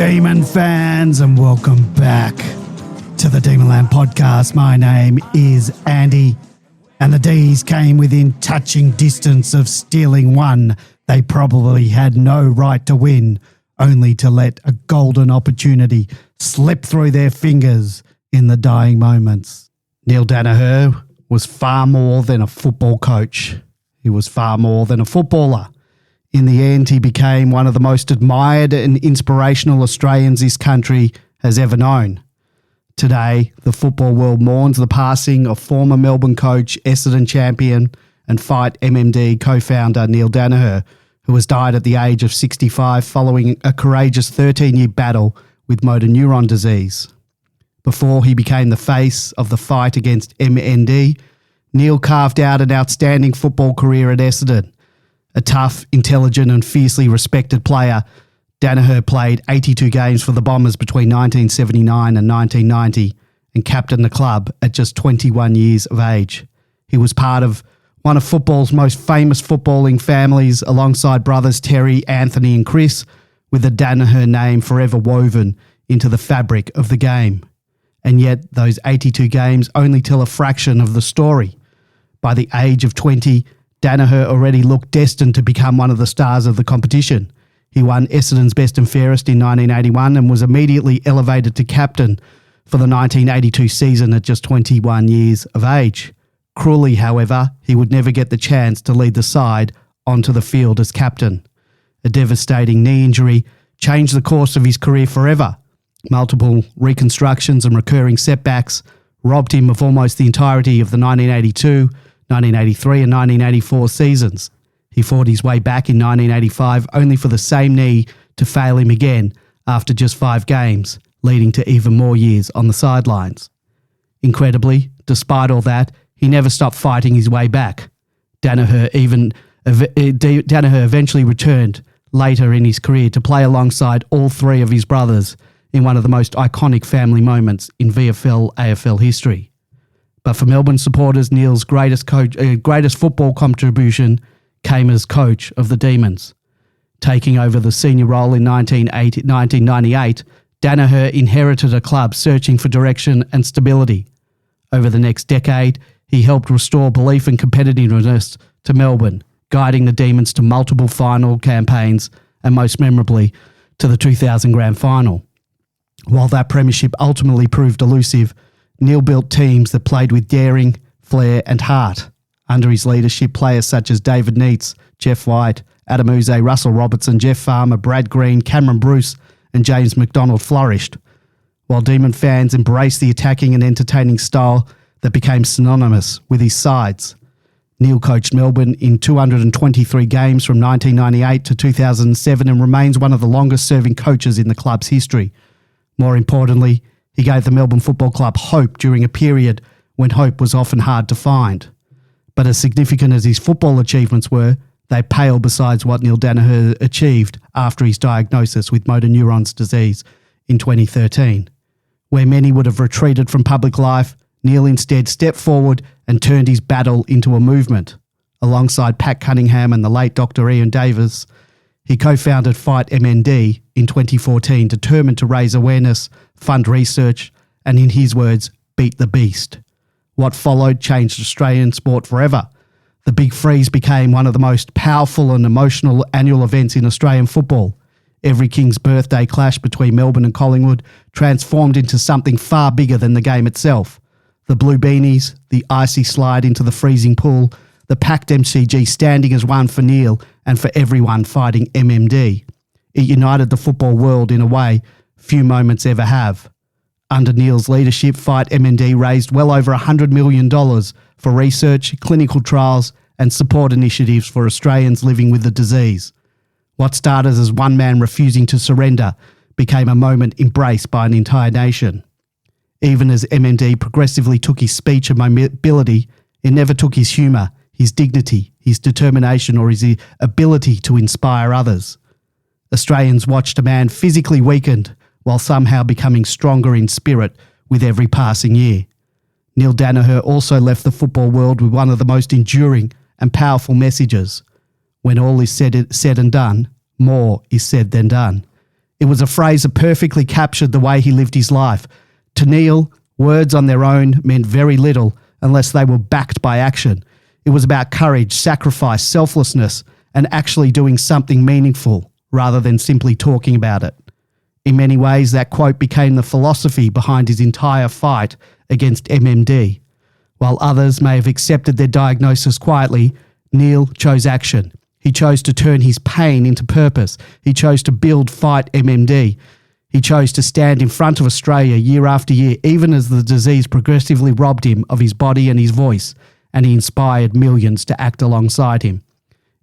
Demon fans, and welcome back to the Demonland podcast. My name is Andy, and the D's came within touching distance of stealing one they probably had no right to win, only to let a golden opportunity slip through their fingers in the dying moments. Neale Daniher was far more than a football coach. He was far more than a footballer. In the end, he became one of the most admired and inspirational Australians this country has ever known. Today, the football world mourns the passing of former Melbourne coach, Essendon champion and Fight MMD co-founder Neale Daniher, who has died at the age of 65 following a courageous 13-year battle with motor neuron disease. Before he became the face of the fight against MND, Neale carved out an outstanding football career at Essendon. A tough, intelligent and fiercely respected player, Daniher played 82 games for the Bombers between 1979 and 1990 and captained the club at just 21 years of age. He was part of one of football's most famous footballing families alongside brothers Terry, Anthony and Chris, with the Daniher name forever woven into the fabric of the game. And yet those 82 games only tell a fraction of the story. By the age of 20, Daniher already looked destined to become one of the stars of the competition. He won Essendon's Best and Fairest in 1981 and was immediately elevated to captain for the 1982 season at just 21 years of age. Cruelly, however, he would never get the chance to lead the side onto the field as captain. A devastating knee injury changed the course of his career forever. Multiple reconstructions and recurring setbacks robbed him of almost the entirety of the 1982, 1983 and 1984 seasons. He fought his way back in 1985 only for the same knee to fail him again after just 5 games, leading to even more years on the sidelines. Incredibly, despite all that, he never stopped fighting his way back. Daniher eventually returned later in his career to play alongside all 3 of his brothers in one of the most iconic family moments in VFL-AFL history. But for Melbourne supporters, Neale's greatest football contribution came as coach of the Demons. Taking over the senior role in 1998, Daniher inherited a club searching for direction and stability. Over the next decade, he helped restore belief and competitiveness to Melbourne, guiding the Demons to multiple final campaigns and most memorably to the 2000 Grand Final. While that premiership ultimately proved elusive, Neale built teams that played with daring, flair and heart. Under his leadership, players such as David Neitz, Jeff White, Adam Uze, Russell Robertson, Jeff Farmer, Brad Green, Cameron Bruce and James McDonald flourished. While Demon fans embraced the attacking and entertaining style that became synonymous with his sides. Neale coached Melbourne in 223 games from 1998 to 2007 and remains one of the longest-serving coaches in the club's history. More importantly, he gave the Melbourne Football Club hope during a period when hope was often hard to find. But as significant as his football achievements were, they pale beside what Neale Daniher achieved after his diagnosis with motor neurons disease in 2013. Where many would have retreated from public life, Neale instead stepped forward and turned his battle into a movement. Alongside Pat Cunningham and the late Dr. Ian Davis, he co-founded Fight MND in 2014, determined to raise awareness, fund research, and in his words, beat the beast. What followed changed Australian sport forever. The Big Freeze became one of the most powerful and emotional annual events in Australian football. Every King's birthday clash between Melbourne and Collingwood transformed into something far bigger than the game itself. The Blue Beanies, the icy slide into the freezing pool, the packed MCG standing as one for Neale and for everyone fighting MMD. It united the football world in a way few moments ever have. Under Neale's leadership, Fight MND raised well over $100 million for research, clinical trials and support initiatives for Australians living with the disease. What started as one man refusing to surrender became a moment embraced by an entire nation. Even as MND progressively took his speech and mobility, it never took his humour, his dignity, his determination or his ability to inspire others. Australians watched a man physically weakened while somehow becoming stronger in spirit with every passing year. Neale Daniher also left the football world with one of the most enduring and powerful messages. When all is said and done, more is said than done. It was a phrase that perfectly captured the way he lived his life. To Neale, words on their own meant very little unless they were backed by action. It was about courage, sacrifice, selflessness, and actually doing something meaningful rather than simply talking about it. In many ways, that quote became the philosophy behind his entire fight against MMD. While others may have accepted their diagnosis quietly, Neale chose action. He chose to turn his pain into purpose. He chose to build Fight MMD. He chose to stand in front of Australia year after year, even as the disease progressively robbed him of his body and his voice, and he inspired millions to act alongside him.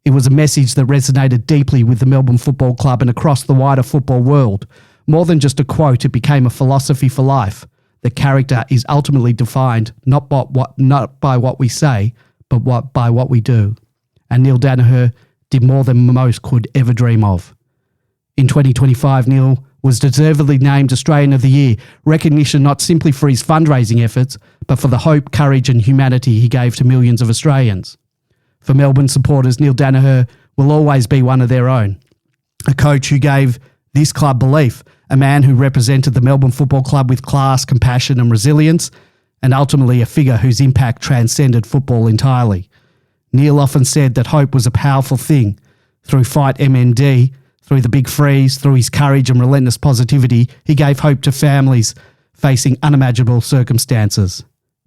It was a message that resonated deeply with the Melbourne Football Club and across the wider football world. More than just a quote, it became a philosophy for life. The character is ultimately defined not by what we say, but by what we do. And Neale Daniher did more than most could ever dream of. In 2025, Neale was deservedly named Australian of the Year, recognition not simply for his fundraising efforts, but for the hope, courage and humanity he gave to millions of Australians. For Melbourne supporters, Neale Daniher will always be one of their own. A coach who gave this club belief, a man who represented the Melbourne Football Club with class, compassion and resilience, and ultimately a figure whose impact transcended football entirely. Neale often said that hope was a powerful thing. Through Fight MND, through the big freeze, through his courage and relentless positivity, he gave hope to families facing unimaginable circumstances.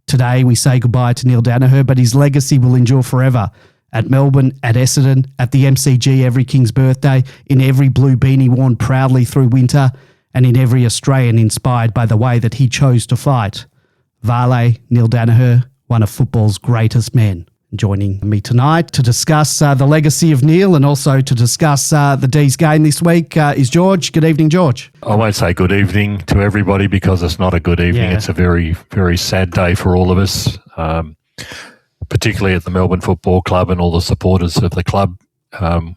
Today, we say goodbye to Neale Daniher, but his legacy will endure forever. At Melbourne, at Essendon, at the MCG every King's birthday, in every blue beanie worn proudly through winter, and in every Australian inspired by the way that he chose to fight. Vale, Neale Daniher, one of football's greatest men. Joining me tonight to discuss the legacy of Neale and also to discuss the D's game this week is George. Good evening, George. I won't say good evening to everybody because it's not a good evening. Yeah. It's a very, very sad day for all of us, particularly at the Melbourne Football Club and all the supporters of the club.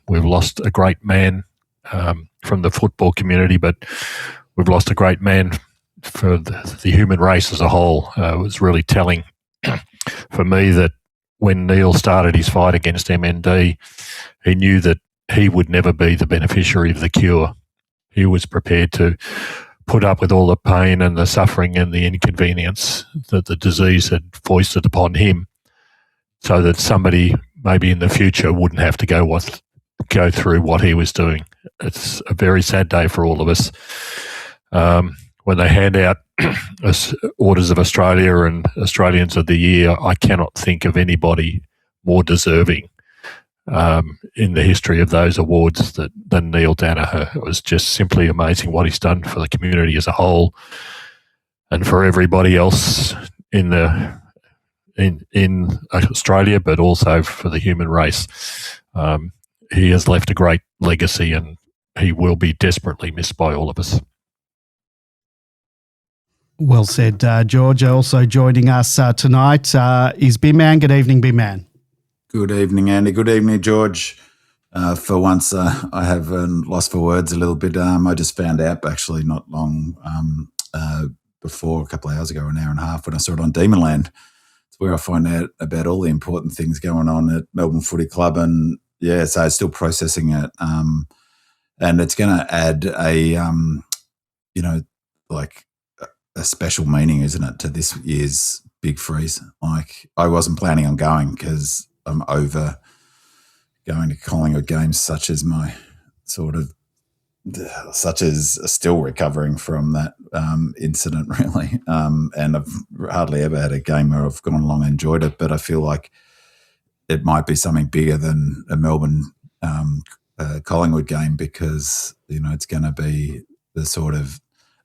We've lost a great man from the football community, but we've lost a great man for the human race as a whole. It was really telling for me that when Neale started his fight against MND, he knew that he would never be the beneficiary of the cure. He was prepared to put up with all the pain and the suffering and the inconvenience that the disease had foisted upon him so that somebody maybe in the future wouldn't have to go through what he was doing. It's a very sad day for all of us. When they hand out Orders of Australia and Australians of the Year, I cannot think of anybody more deserving in the history of those awards than Neale Daniher. It was just simply amazing what he's done for the community as a whole and for everybody else in Australia, but also for the human race. He has left a great legacy and he will be desperately missed by all of us. Well said, George. Also joining us tonight is B-Man. Good evening, B-Man. Good evening, Andy. Good evening, George. For once, I have lost for words a little bit. I just found out actually not long before, a couple of hours ago, an hour and a half, when I saw it on Demon Land. It's where I find out about all the important things going on at Melbourne Footy Club. And yeah, so I'm still processing it. And it's going to add a special meaning, isn't it, to this year's big freeze? Like, I wasn't planning on going because I'm over going to Collingwood games, such as still recovering from that incident, really. And I've hardly ever had a game where I've gone along and enjoyed it, but I feel like it might be something bigger than a Melbourne Collingwood game because, it's going to be the sort of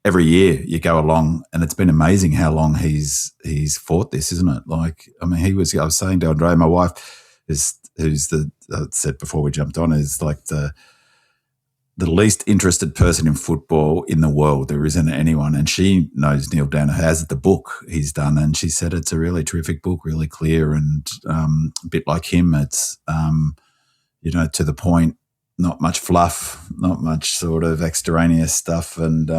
every year you go along, and it's been amazing how long he's fought this, isn't it? Like, I mean, I was saying to Andre, my wife, I said before we jumped on, is like the least interested person in football in the world. There isn't anyone, and she knows Neale Daniher, has the book he's done, and she said it's a really terrific book, really clear, and a bit like him. It's to the point, not much fluff, not much sort of extraneous stuff, and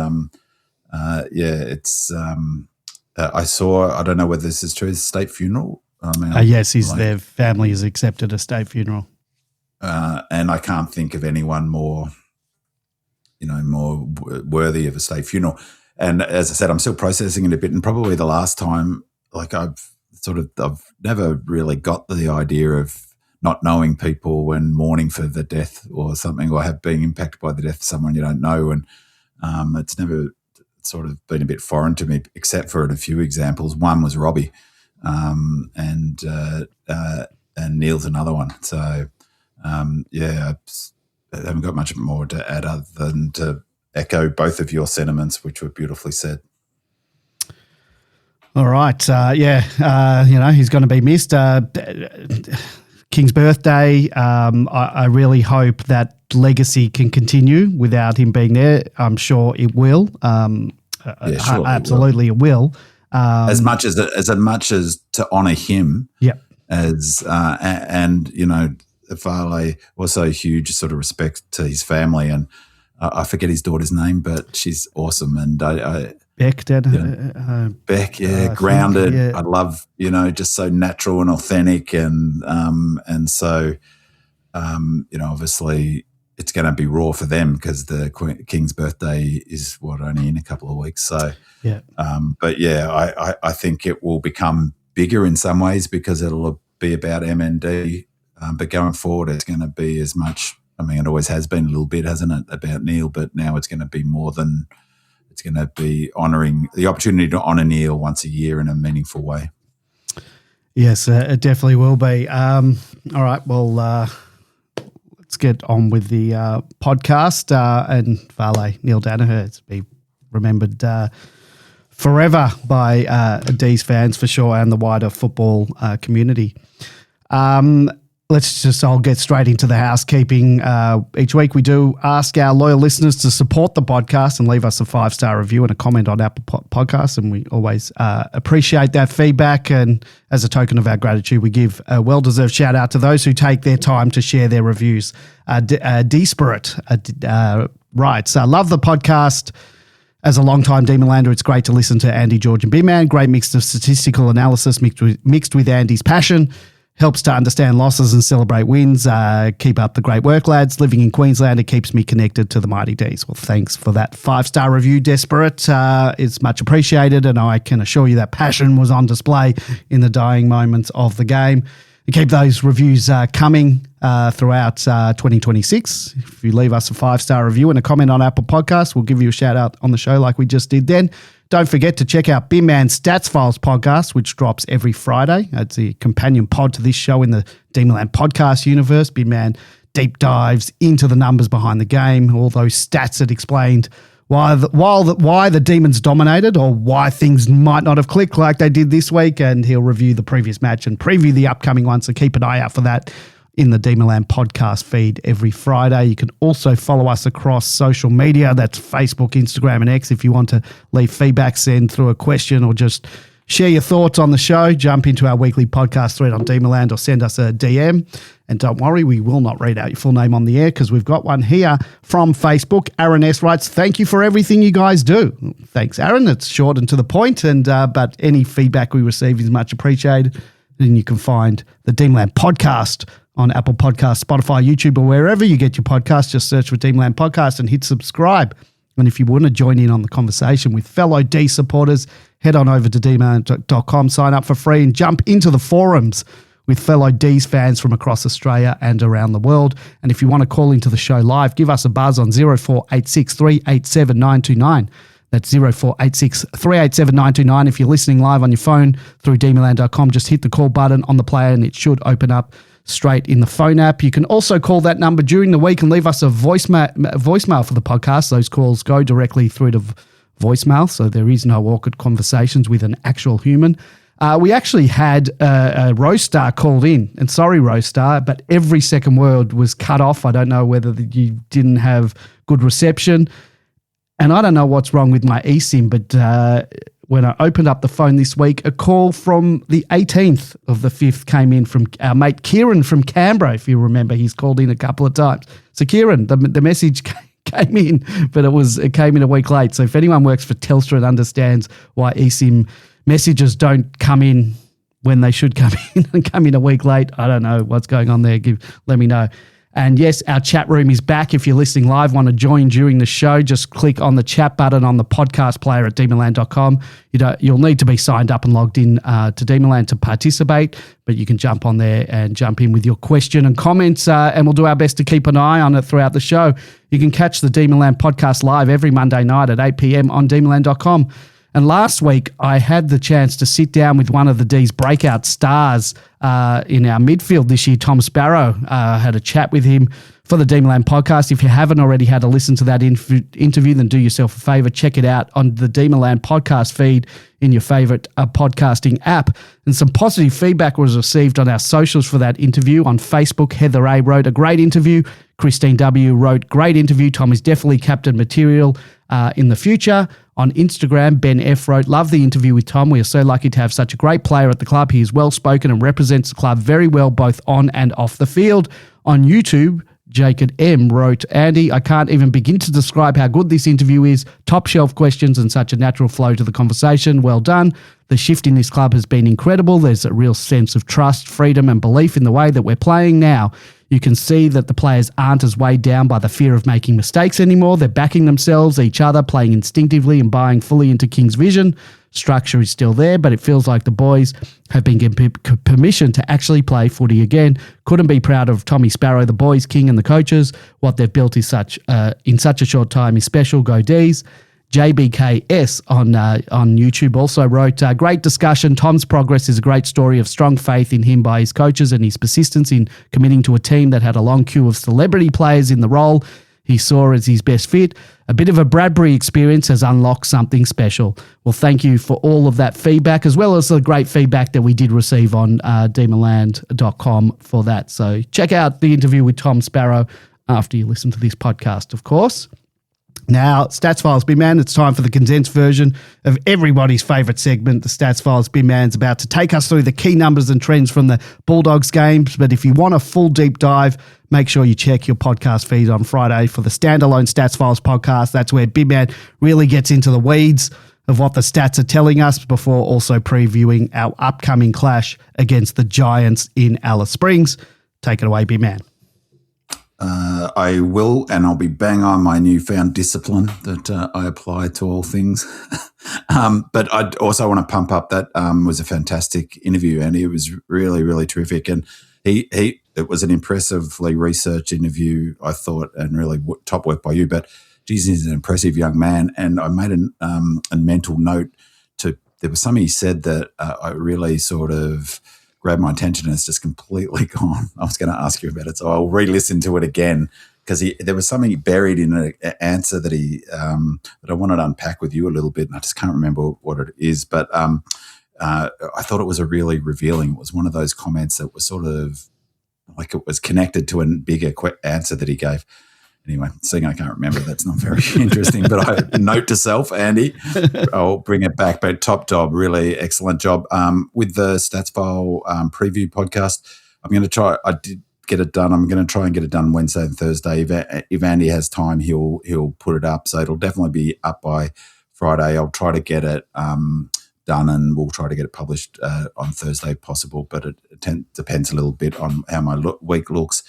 it's. I saw. I don't know whether this is true. His state funeral. I mean, yes, their family has accepted a state funeral, and I can't think of anyone more more worthy of a state funeral. And as I said, I'm still processing it a bit. And probably the last time, like I've never really got the idea of not knowing people when mourning for the death or something, or have been impacted by the death of someone you don't know. And it's never sort of been a bit foreign to me, except for a few examples. One was Robbie, and Neale's another one. So, I haven't got much more to add other than to echo both of your sentiments, which were beautifully said. All right. He's going to be missed. King's birthday. I really hope that legacy can continue without him being there. I'm sure it will. Absolutely it will. As much as to honour him. Yeah. Vale also huge sort of respect to his family, and I forget his daughter's name, but she's awesome. And Beck, grounded. Yeah. I love, just so natural and authentic, and so obviously it's going to be raw for them because the King's birthday is only in a couple of weeks. So yeah, I think it will become bigger in some ways because it'll be about MND. But going forward, it's going to be as much. I mean, it always has been a little bit, hasn't it, about Neale? But now it's going to be more than. It's going to be honouring the opportunity to honour Neale once a year in a meaningful way. Yes, it definitely will be. All right, well, let's get on with the podcast. And Vale, Neale Daniher, to be remembered forever by D's fans for sure, and the wider football community. I'll get straight into the housekeeping. Each week we do ask our loyal listeners to support the podcast and leave us a 5-star review and a comment on Apple Podcasts, and we always appreciate that feedback. And as a token of our gratitude, we give a well-deserved shout-out to those who take their time to share their reviews. D-Spirit writes, I love the podcast. As a long-time Demon Lander, it's great to listen to Andy, George and B-Man. Great mix of statistical analysis mixed with Andy's passion. Helps to understand losses and celebrate wins. Keep up the great work, lads. Living in Queensland, it keeps me connected to the Mighty D's. Well, thanks for that 5-star review, Desperate. It's much appreciated, and I can assure you that passion was on display in the dying moments of the game. You keep those reviews coming throughout 2026. If you leave us a 5-star review and a comment on Apple Podcasts, we'll give you a shout-out on the show like we just did then. Don't forget to check out Bin Man Stats Files podcast, which drops every Friday. It's a companion pod to this show in the Demonland podcast universe. Bin Man deep dives into the numbers behind the game, all those stats that explained why the Demons dominated or why things might not have clicked like they did this week. And he'll review the previous match and preview the upcoming one, so keep an eye out for that in the Demonland podcast feed every Friday. You can also follow us across social media. That's Facebook, Instagram, and X. If you want to leave feedback, send through a question, or just share your thoughts on the show, jump into our weekly podcast thread on Demonland or send us a DM. And don't worry, we will not read out your full name on the air because we've got one here from Facebook. Aaron S. writes, thank you for everything you guys do. Thanks, Aaron. It's short and to the point, but any feedback we receive is much appreciated. And you can find the Demonland podcast on Apple Podcasts, Spotify, YouTube, or wherever you get your podcasts. Just search for Demonland Podcast and hit subscribe. And if you want to join in on the conversation with fellow D supporters, head on over to demonland.com, sign up for free, and jump into the forums with fellow D's fans from across Australia and around the world. And if you want to call into the show live, give us a buzz on 0486 387 929. That's 0486 387 929. If you're listening live on your phone through demonland.com, just hit the call button on the player and it should open up straight in the phone app. You can also call that number during the week and leave us a voicemail for the podcast. Those calls go directly through to voicemail, so there is no awkward conversations with an actual human. We actually had a Rostar called in, and sorry, Rostar, but every second word was cut off. I don't know whether you didn't have good reception, and I don't know what's wrong with my eSIM, but when I opened up the phone this week, a call from the 18th of the 5th came in from our mate Kieran from Canberra. If you remember, he's called in a couple of times. So Kieran, the message came in, but it came in a week late. So if anyone works for Telstra and understands why eSIM messages don't come in when they should come in and come in a week late, I don't know what's going on there. Let me know. And yes, our chat room is back. If you're listening live, want to join during the show, just click on the chat button on the podcast player at demonland.com. You'll need to be signed up and logged in to Demonland to participate, but you can jump on there and jump in with your question and comments, and we'll do our best to keep an eye on it throughout the show. You can catch the Demonland podcast live every Monday night at 8 p.m. on demonland.com. And last week, I had the chance to sit down with one of the D's breakout stars in our midfield this year, Tom Sparrow. Had a chat with him for the Demon podcast. If you haven't already had a listen to that interview, then do yourself a favour. Check it out on the Demon podcast feed in your favourite podcasting app. And some positive feedback was received on our socials for that interview. On Facebook, Heather A. wrote a great interview. Christine W. wrote, great interview. Tom is definitely captain material in the future. On Instagram, Ben F. wrote, love the interview with Tom. We are so lucky to have such a great player at the club. He is well-spoken and represents the club very well, both on and off the field. On YouTube, Jacob M. wrote, Andy, I can't even begin to describe how good this interview is. Top shelf questions and such a natural flow to the conversation. Well done. The shift in this club has been incredible. There's a real sense of trust, freedom and belief in the way that we're playing now. You can see that the players aren't as weighed down by the fear of making mistakes anymore. They're backing themselves, each other, playing instinctively and buying fully into King's vision. Structure is still there, but it feels like the boys have been given permission to actually play footy again. Couldn't be proud of Tommy Sparrow, the boys, King and the coaches. What they've built is in such a short time is special. Go D's. JBKS on YouTube also wrote, great discussion. Tom's progress is a great story of strong faith in him by his coaches and his persistence in committing to a team that had a long queue of celebrity players in the role he saw as his best fit. A bit of a Bradbury experience has unlocked something special. Well, thank you for all of that feedback, as well as the great feedback that we did receive on demonland.com for that. So check out the interview with Tom Sparrow after you listen to this podcast, of course. Now, Stats Files Bin Man, it's time for the condensed version of everybody's favourite segment. The Stats Files Bin Man's about to take us through the key numbers and trends from the Bulldogs games. But if you want a full deep dive, make sure you check your podcast feed on Friday for the standalone Stats Files podcast. That's where Bin Man really gets into the weeds of what the stats are telling us before also previewing our upcoming clash against the Giants in Alice Springs. Take it away, Bin Man. I will, and I'll be bang on my newfound discipline that I apply to all things. But I also want to pump up that was a fantastic interview, Andy. It was really, really terrific. And it was an impressively researched interview, I thought, and really top work by you. But geez, he's an impressive young man. And I made a mental note there was something he said that I really sort of grabbed my attention, and it's just completely gone. I was going to ask you about it, so I'll re-listen to it again, because there was something buried in an answer that that I wanted to unpack with you a little bit, and I just can't remember what it is. But I thought it was a really revealing. It was one of those comments that was sort of like it was connected to a bigger answer that he gave. Anyway, seeing I can't remember, that's not very interesting. But I note to self, Andy, I'll bring it back. But top job, really excellent job. With the Stats File preview podcast, I'm going to try. I did get it done. I'm going to try and get it done Wednesday and Thursday. If Andy has time, he'll put it up. So it'll definitely be up by Friday. I'll try to get it done, and we'll try to get it published on Thursday if possible. But it depends a little bit on how my week looks.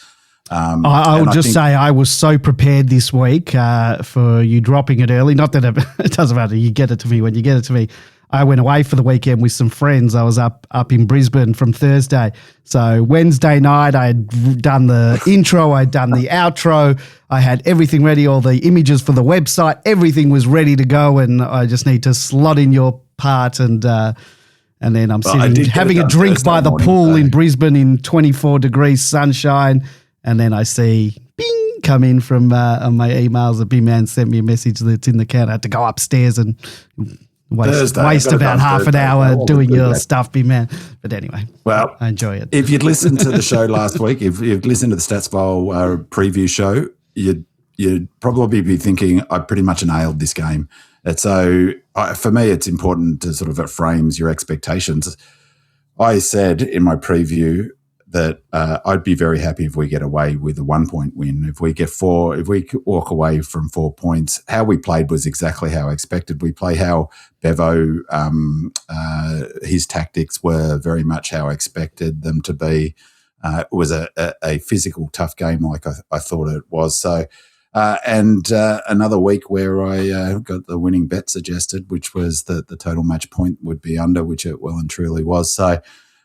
I will just say I was so prepared this week for you dropping it early. Not that it doesn't matter. You get it to me when you get it to me. I went away for the weekend with some friends. I was up in Brisbane from Thursday. So Wednesday night, I had done the intro. I'd done the outro. I had everything ready, all the images for the website. Everything was ready to go, and I just need to slot in your part and then I'm sitting having a drink by the pool in Brisbane in 24 degrees sunshine. And then I see bing come in from on my emails. A big man sent me a message that's in the account. I had to go upstairs and waste about half an hour doing your stuff, big man. But anyway, well, I enjoy it. If you'd listened to the show last week, if you'd listened to the Stats File preview show, you'd probably be thinking, I pretty much nailed this game. And so for me, it's important to sort of, it frames your expectations. I said in my preview that I'd be very happy if we get away with a 1 point win. If we walk away from 4 points, how we played was exactly how I expected. We play how Bevo, his tactics were very much how I expected them to be. it was a physical, tough game like I thought it was. So, and another week where I got the winning bet suggested, which was that the total match point would be under, which it well and truly was. So,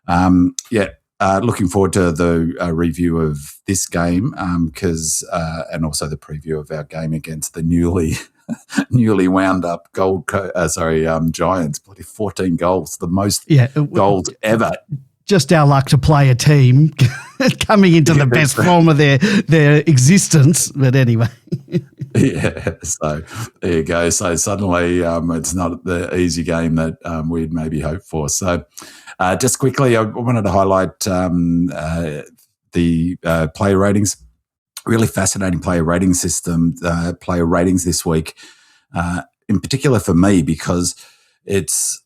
looking forward to the review of this game because and also the preview of our game against the newly wound up Giants. Bloody 14 goals, the most goals ever. Just our luck to play a team coming into the best form of their existence. But anyway. So there you go. So suddenly it's not the easy game that we'd maybe hoped for. So just quickly, I wanted to highlight the player ratings. Really fascinating player rating system, player ratings this week, in particular for me, because it's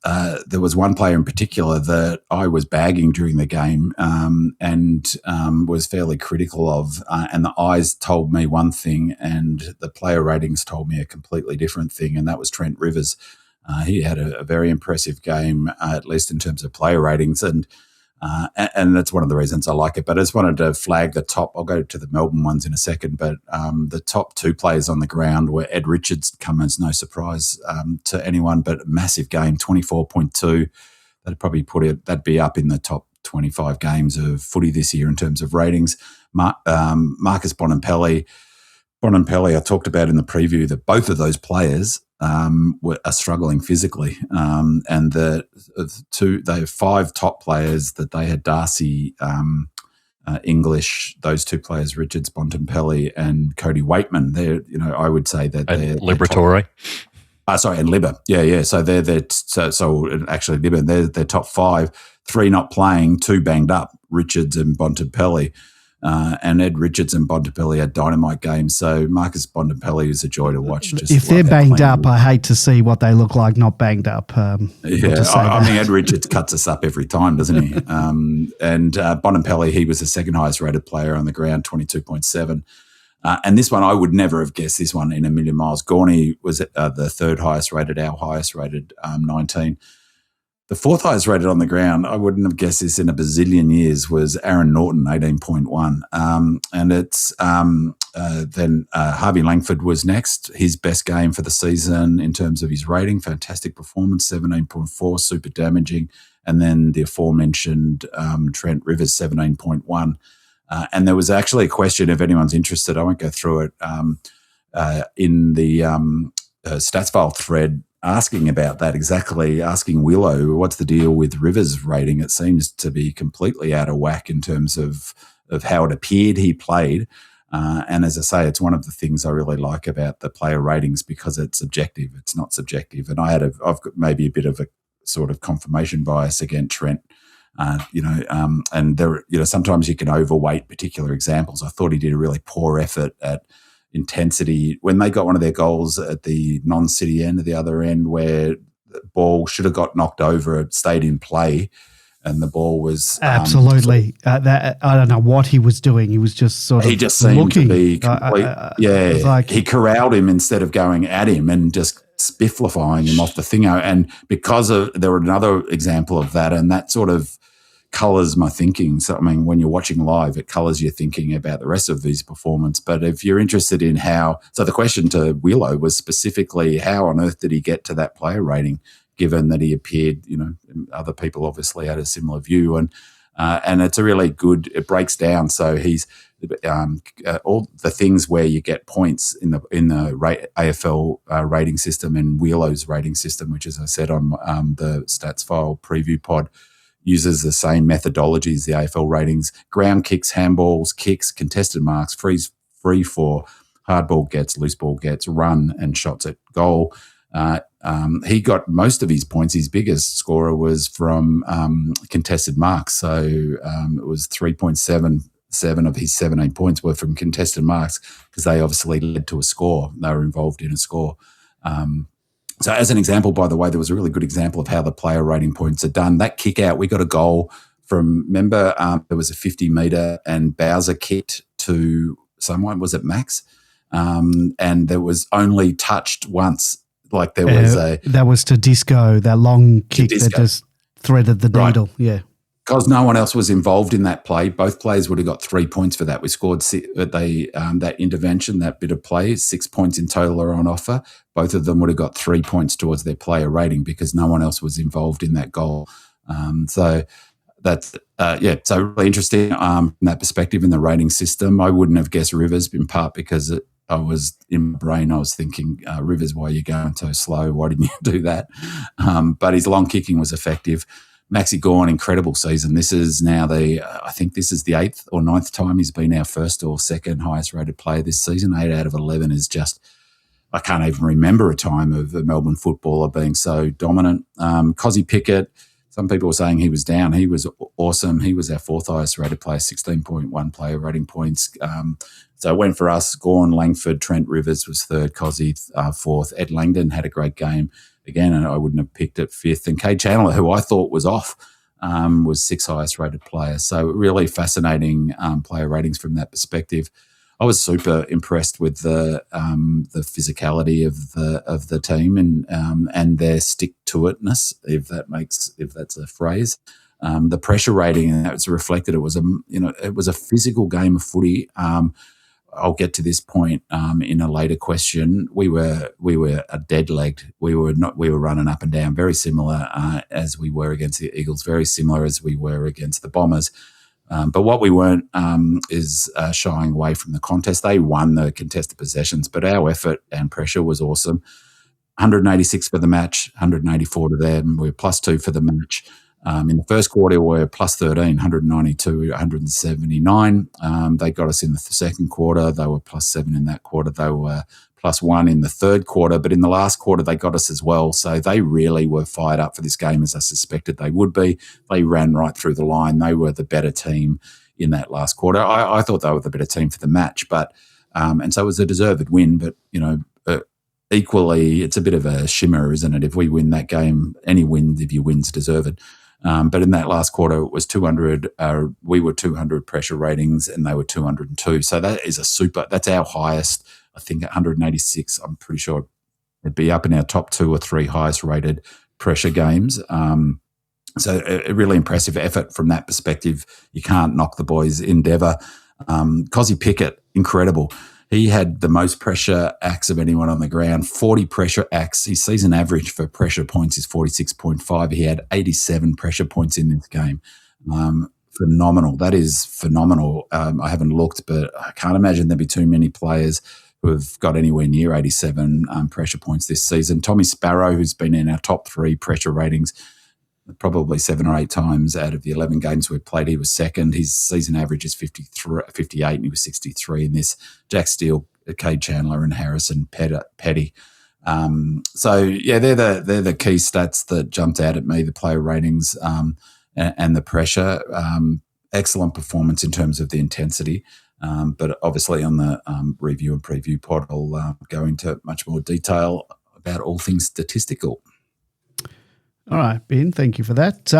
there was one player in particular that I was bagging during the game and was fairly critical of, and the eyes told me one thing and the player ratings told me a completely different thing, and that was Trent Rivers. He had a very impressive game, at least in terms of player ratings, and that's one of the reasons I like it. But I just wanted to flag the top. I'll go to the Melbourne ones in a second, but the top two players on the ground were Ed Richards, come as no surprise to anyone, but massive game, 24.2. That'd be up in the top 25 games of footy this year in terms of ratings. Marcus Bontempelli, I talked about in the preview that both of those players are struggling physically, and they have five top players that they had: Darcy, English, those two players, Richards, Bontempelli, and Cody Waitman. They're, I would say that they're Liberatore. And Libba, yeah. So so actually Libba, they're top five. Three not playing, two banged up, Richards and Bontempelli. And Ed Richards and Bontempelli had dynamite games. So Marcus Bontempelli is a joy to watch. If they're banged up, I hate to see what they look like not banged up. I mean, Ed Richards cuts us up every time, doesn't he? And Bontempelli, he was the second highest rated player on the ground, 22.7. And this one, I would never have guessed this one in a million miles. Gorney was the third highest rated, our highest rated, 19. The fourth highest rated on the ground, I wouldn't have guessed this in a bazillion years, was Aaron Norton, 18.1. And it's then Harvey Langford was next. His best game for the season in terms of his rating, fantastic performance, 17.4, super damaging. And then the aforementioned Trent Rivers, 17.1. And there was actually a question, if anyone's interested, I won't go through it, in the stats file thread, asking about that exactly, asking Willow, what's the deal with Rivers' rating? It seems to be completely out of whack in terms of how it appeared he played. And as I say, it's one of the things I really like about the player ratings because it's objective. It's not subjective. And I've got maybe a bit of a sort of confirmation bias against Trent. And there, sometimes you can overweight particular examples. I thought he did a really poor effort at intensity when they got one of their goals at the non-city end, at the other end, where the ball should have got knocked over, it stayed in play, and the ball was absolutely. I don't know what he was doing. He was just sort of he just seemed looking. to be complete, he corralled him instead of going at him and just spifflifying him off the thingo. And because of there were another example of that, and that sort of colours my thinking. So, I mean, when you're watching live, it colours your thinking about the rest of his performance. But if you're interested in so the question to Willow was specifically how on earth did he get to that player rating, given that he appeared, other people obviously had a similar view. And it's a really good, it breaks down. So he's all the things where you get points in the AFL rating system and Willow's rating system, which, as I said on the stats file preview pod, uses the same methodology as the AFL ratings: ground kicks, handballs, kicks, contested marks, free for, hard ball gets, loose ball gets, run, and shots at goal. He got most of his points. His biggest scorer was from contested marks. So it was 3.77 of his 17 points were from contested marks because they obviously led to a score. They were involved in a score. So as an example, by the way, there was a really good example of how the player rating points are done. That kick out, we got a goal from, remember, there was a 50-metre and Bowser kicked to someone, was it Max? And there was only touched once. Like that was to Disco, that long kick that just threaded the needle. Yeah. because no one else was involved in that play, both players would have got 3 points for that. We scored that intervention, that bit of play, 6 points in total are on offer. Both of them would have got 3 points towards their player rating because no one else was involved in that goal. So that's so really interesting from that perspective in the rating system. I wouldn't have guessed Rivers, in part because I was in my brain, I was thinking, Rivers, why are you going so slow? Why didn't you do that? But his long kicking was effective. Maxi Gawn, incredible season. This is now I think this is the 8th or 9th time he's been our first or second highest rated player this season. 8 out of 11 is just, I can't even remember a time of a Melbourne footballer being so dominant. Cozzy Pickett, some people were saying he was down. He was awesome. He was our 4th highest rated player, 16.1 player rating points. So it went for us. Gawn, Langford, Trent Rivers was 3rd, Cozzy 4th. Ed Langdon had a great game again, and I wouldn't have picked it 5th. And Cade Chandler, who I thought was off, was 6th highest rated player. So really fascinating player ratings from that perspective. I was super impressed with the physicality of the team and their stick to itness, if that's a phrase. The pressure rating, and that was reflected. It was a physical game of footy. I'll get to this point in a later question. We were a dead-legged. We were running up and down, very similar as we were against the Eagles, very similar as we were against the Bombers. But what we weren't is shying away from the contest. They won the contested possessions, but our effort and pressure was awesome. 186 for the match, 184 to them. We were +2 for the match. In the first quarter, we were +13, 192, 179. They got us in the second quarter. They were +7 in that quarter. They were +1 in the third quarter. But in the last quarter, they got us as well. So they really were fired up for this game, as I suspected they would be. They ran right through the line. They were the better team in that last quarter. I thought they were the better team for the match. But and so it was a deserved win. But, equally, it's a bit of a shimmer, isn't it? If we win that game, any win, if you win's deserved. But in that last quarter, it was 200. We were 200 pressure ratings, and they were 202. So that is that's our highest. I think 186. I'm pretty sure it'd be up in our top 2 or 3 highest rated pressure games. So a really impressive effort from that perspective. You can't knock the boys' endeavour. Cozzy Pickett, incredible. He had the most pressure acts of anyone on the ground, 40 pressure acts. His season average for pressure points is 46.5. He had 87 pressure points in this game. Phenomenal. That is phenomenal. I haven't looked, but I can't imagine there'd be too many players who have got anywhere near 87 pressure points this season. Tommy Sparrow, who's been in our top 3 pressure ratings, probably 7 or 8 times out of the 11 games we've played, he was second. His season average is 58, and he was 63 in this. Jack Steele, Cade Chandler, and Harrison Petty. So yeah, they're the key stats that jumped out at me: the player ratings and the pressure. Excellent performance in terms of the intensity. But obviously, on the review and preview pod, I'll go into much more detail about all things statistical. All right, Ben, thank you for that.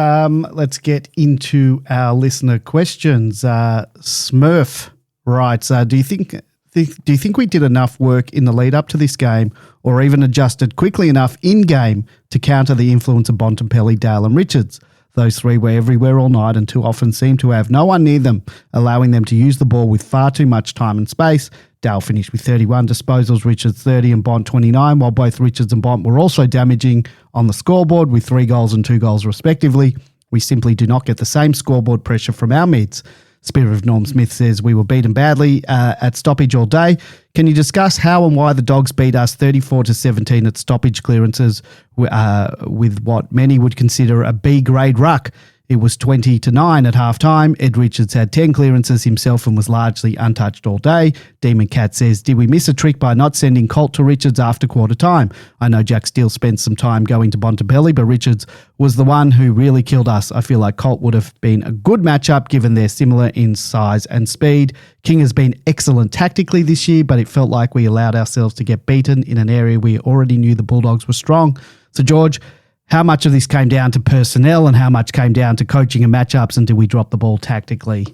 Let's get into our listener questions. Smurf writes, do you think we did enough work in the lead up to this game, or even adjusted quickly enough in game to counter the influence of Bontempelli, Dale and Richards? Those 3 were everywhere all night and too often seemed to have no one near them, allowing them to use the ball with far too much time and space. Dale finished with 31 disposals, Richards 30 and Bont 29, while both Richards and Bont were also damaging on the scoreboard with 3 goals and 2 goals respectively. We simply do not get the same scoreboard pressure from our mids. Spirit of Norm Smith says we were beaten badly at stoppage all day. Can you discuss how and why the Dogs beat us 34-17 at stoppage clearances with what many would consider a B-grade ruck? It was 20-9 at halftime. Ed Richards had 10 clearances himself and was largely untouched all day. Demon Cat says, did we miss a trick by not sending Colt to Richards after quarter time? I know Jack Steele spent some time going to Bontempelli, but Richards was the one who really killed us. I feel like Colt would have been a good matchup given they're similar in size and speed. King has been excellent tactically this year, but it felt like we allowed ourselves to get beaten in an area we already knew the Bulldogs were strong. So, George, how much of this came down to personnel and how much came down to coaching and matchups, and did we drop the ball tactically?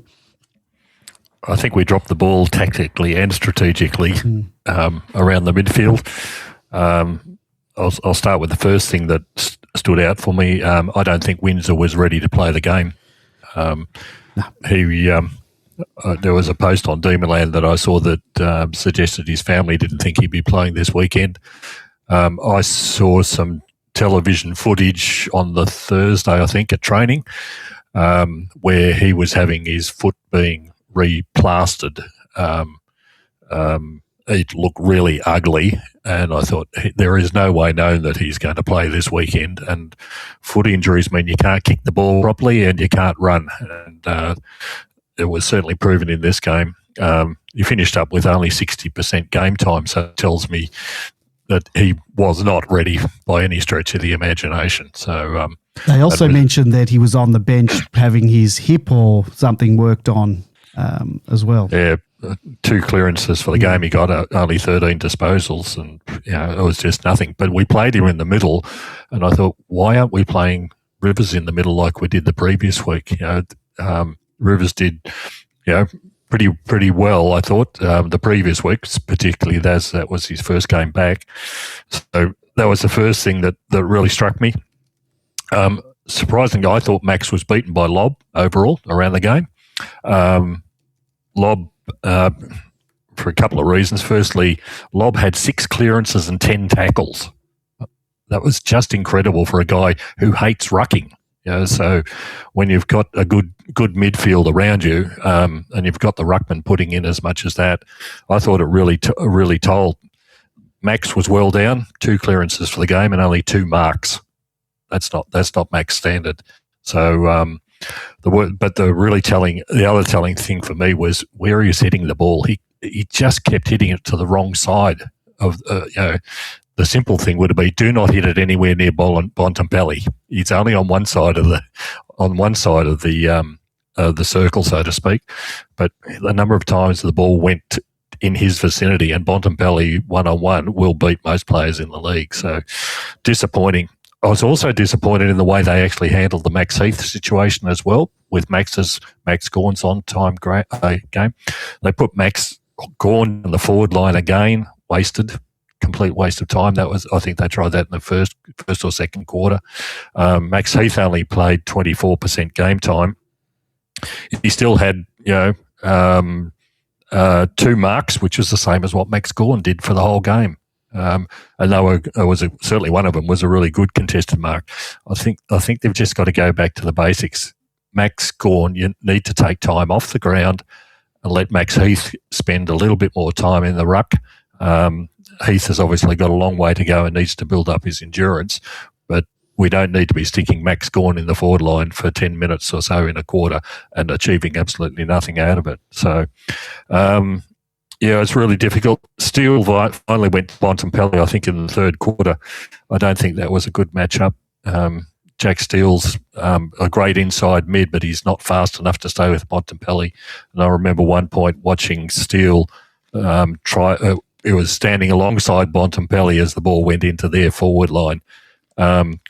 I think we dropped the ball tactically and strategically around the midfield. I'll start with the first thing that stood out for me. I don't think Windsor was ready to play the game. There was a post on Demon Land that I saw that suggested his family didn't think he'd be playing this weekend. I saw some television footage on the Thursday, I think, at training, where he was having his foot being replastered. It looked really ugly, and I thought there is no way known that he's going to play this weekend. And foot injuries mean you can't kick the ball properly and you can't run. And it was certainly proven in this game. He finished up with only 60% game time, so it tells me that he was not ready by any stretch of the imagination. So they also mentioned that he was on the bench having his hip or something worked on as well. Yeah, 2 clearances for the game. He got only 13 disposals, and it was just nothing. But we played him in the middle, and I thought, why aren't we playing Rivers in the middle like we did the previous week? Rivers did, pretty well, I thought, the previous weeks, particularly as that was his first game back. So that was the first thing that really struck me. Surprisingly, I thought Max was beaten by Lobb overall around the game. Lobb, for a couple of reasons. Firstly, Lobb had 6 clearances and 10 tackles. That was just incredible for a guy who hates rucking. So when you've got a good midfield around you, and you've got the ruckman putting in as much as that, I thought it really told. Max was well down, 2 clearances for the game and only 2 marks. That's not Max standard. So the other telling thing for me was where he was hitting the ball. He just kept hitting it to the wrong side of the simple thing would have been do not hit it anywhere near Bontempelli. He's only on one side of the circle, so to speak. But a number of times the ball went in his vicinity, and Bontempelli 1-on-1 will beat most players in the league. So disappointing. I was also disappointed in the way they actually handled the Max Heath situation as well, with Max Gawn's on-time game. They put Max Gawn in the forward line again, complete waste of time. I think they tried that in the first or second quarter. Max Heath only played 24% game time. He still had 2 marks, which was the same as what Max Gawn did for the whole game. And certainly one of them was a really good contested mark. I think they've just got to go back to the basics. Max Gawn, you need to take time off the ground and let Max Heath spend a little bit more time in the ruck. Heath has obviously got a long way to go and needs to build up his endurance, but we don't need to be sticking Max Gawn in the forward line for 10 minutes or so in a quarter and achieving absolutely nothing out of it. So, it's really difficult. Steele finally went to Bontempelli, I think, in the third quarter. I don't think that was a good matchup. Jack Steele's a great inside mid, but he's not fast enough to stay with Bontempelli. And I remember one point watching Steele it was standing alongside Bontempelli as the ball went into their forward line.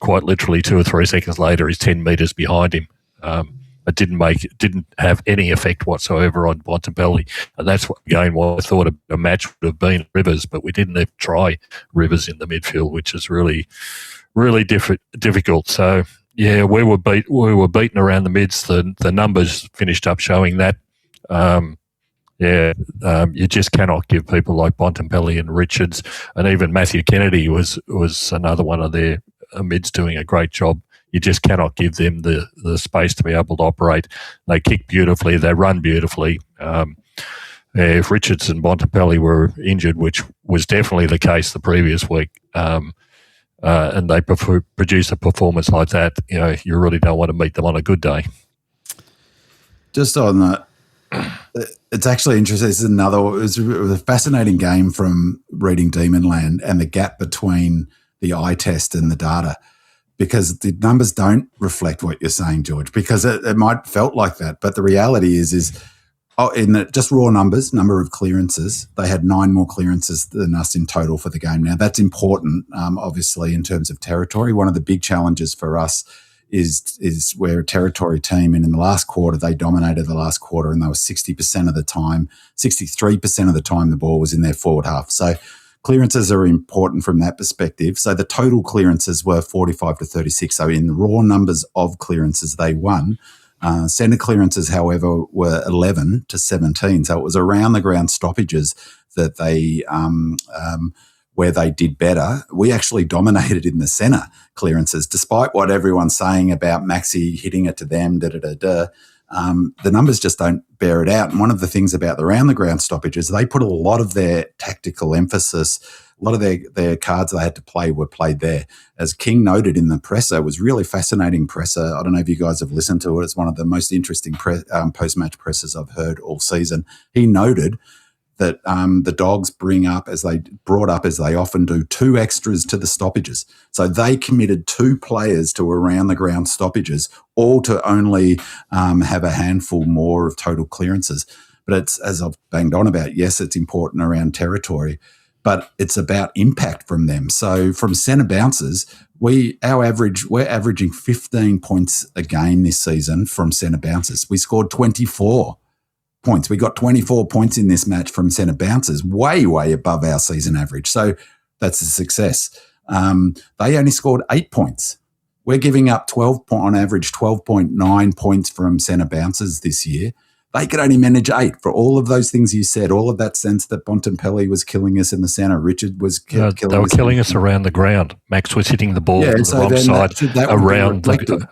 Quite literally 2 or 3 seconds later, he's 10 metres behind him. It didn't have any effect whatsoever on Bontempelli. And that's what, again, what I thought a match would have been Rivers, but we didn't even try Rivers in the midfield, which is really, really difficult. So, we were beaten around the mids. The numbers finished up showing that. You just cannot give people like Bontempelli and Richards, and even Matthew Kennedy was another one of their mids doing a great job. You just cannot give them the space to be able to operate. They kick beautifully, they run beautifully. If Richards and Bontempelli were injured, which was definitely the case the previous week, and they produce a performance like that, you really don't want to meet them on a good day. Just on that, it's actually interesting. It was a fascinating game from reading Demon Land and the gap between the eye test and the data, because the numbers don't reflect what you're saying, George, because it might felt like that. But the reality is in just raw numbers, number of clearances, they had 9 more clearances than us in total for the game. Now, that's important, obviously, in terms of territory. One of the big challenges for us is we're a territory team, and in the last quarter, they dominated the last quarter, and they were 63% of the time the ball was in their forward half. So clearances are important from that perspective. So the total clearances were 45 to 36. So in the raw numbers of clearances, they won. Centre clearances, however, were 11 to 17. So it was around the ground stoppages that they where they did better. We actually dominated in the centre clearances, despite what everyone's saying about Maxi hitting it to them, the numbers just don't bear it out. And one of the things about the around the ground stoppages, they put a lot of their tactical emphasis, a lot of their cards they had to play were played there. As King noted in the presser, it was really fascinating presser. I don't know if you guys have listened to it. It's one of the most interesting post-match pressers I've heard all season. He noted that the Dogs brought up as they often do, 2 extras to the stoppages. So they committed 2 players to around the ground stoppages, all to only have a handful more of total clearances. But it's, as I've banged on about, yes, it's important around territory, but it's about impact from them. So from centre bounces, we're averaging 15 points a game this season from centre bounces. We scored 24 points. We got 24 points in this match from centre bounces, way, way above our season average. So that's a success. They only scored 8 points. We're giving up on average 12.9 points from centre bounces this year. They could only manage 8 for all of those things you said, all of that sense that Bontempelli was killing us in the centre. Richard was killing us. They were killing us around the ground. Max was hitting the ball on the wrong side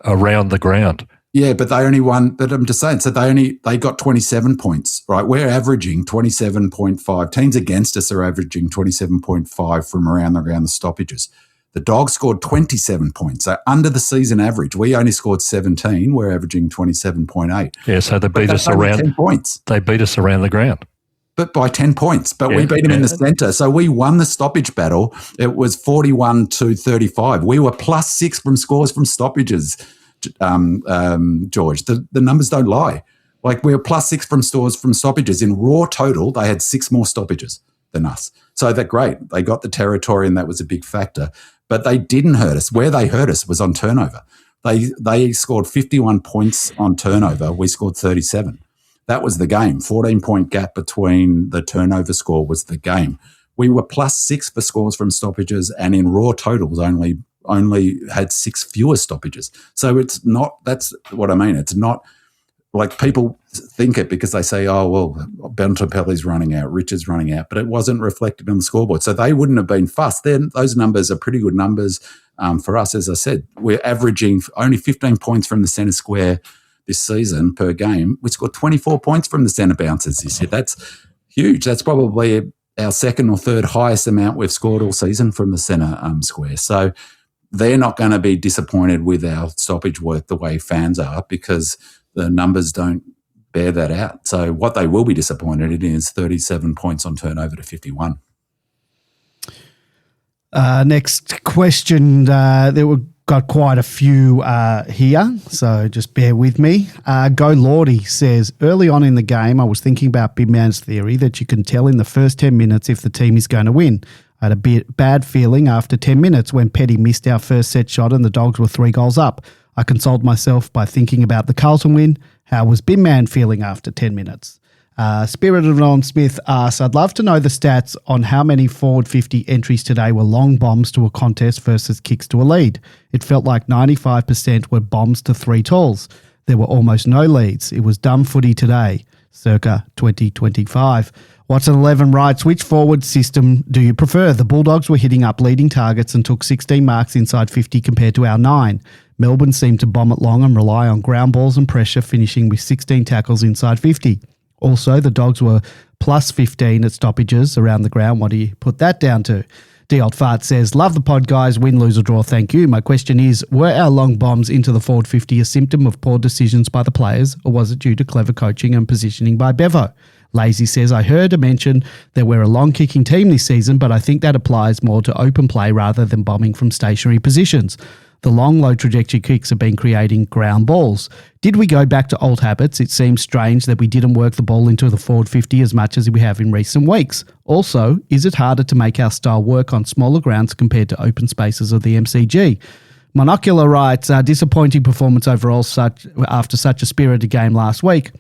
around the ground. Yeah, but they only won. But I'm just saying, so they got 27 points, right? We're averaging 27.5. Teams against us are averaging 27.5 from around the ground, the stoppages. The Dogs scored 27 points. So under the season average, we only scored 17. We're averaging 27.8. Yeah, so they beat us around 10 points. They beat us around the ground. But by 10 points. But we beat them in the centre. So we won the stoppage battle. It was 41 to 35. We were +6 from scores from stoppages. George, the numbers don't lie. Like, we were +6 from scores from stoppages. In raw total, they had 6 more stoppages than us. So they're great. They got the territory, and that was a big factor. But they didn't hurt us. Where they hurt us was on turnover. They scored 51 points on turnover. We scored 37. That was the game. 14-point gap between the turnover score was the game. We were +6 for scores from stoppages, and in raw totals only had 6 fewer stoppages. So it's not, that's what I mean. It's not like people think it because they say, oh, well, Bontempelli's running out, Richard's running out, but it wasn't reflected on the scoreboard. So they wouldn't have been fussed. Then those numbers are pretty good numbers for us. As I said, we're averaging only 15 points from the centre square this season per game. We scored 24 points from the centre bounces this year. That's huge. That's probably our second or third highest amount we've scored all season from the centre square. So they're not going to be disappointed with our stoppage work the way fans are, because the numbers don't bear that out. So what they will be disappointed in is 37 points on turnover to 51. Next question. There were got quite a few here, so just bear with me. Go Lordy says, early on in the game, I was thinking about Big Man's theory that you can tell in the first 10 minutes if the team is going to win. I had a bad feeling after 10 minutes when Petty missed our first set shot and the Dogs were 3 goals up. I consoled myself by thinking about the Carlton win. How was Big Man feeling after 10 minutes? Spirit of Non Smith asks, I'd love to know the stats on how many forward 50 entries today were long bombs to a contest versus kicks to a lead. It felt like 95% were bombs to 3 talls. There were almost no leads. It was dumb footy today, circa 2025. What's an 11 rights? Which forward system do you prefer? The Bulldogs were hitting up leading targets and took 16 marks inside 50 compared to our 9. Melbourne seemed to bomb it long and rely on ground balls and pressure, finishing with 16 tackles inside 50. Also, the Dogs were plus 15 at stoppages around the ground. What do you put that down to? D. Old Fart says, love the pod, guys. Win, lose or draw, thank you. My question is, were our long bombs into the forward 50 a symptom of poor decisions by the players, or was it due to clever coaching and positioning by Bevo? Lazy says, I heard a mention that we're a long kicking team this season, but I think that applies more to open play rather than bombing from stationary positions. The long, low trajectory kicks have been creating ground balls. Did we go back to old habits? It seems strange that we didn't work the ball into the forward 50 as much as we have in recent weeks. Also, is it harder to make our style work on smaller grounds compared to open spaces of the MCG? Monocular writes, disappointing performance overall after such a spirited game last week.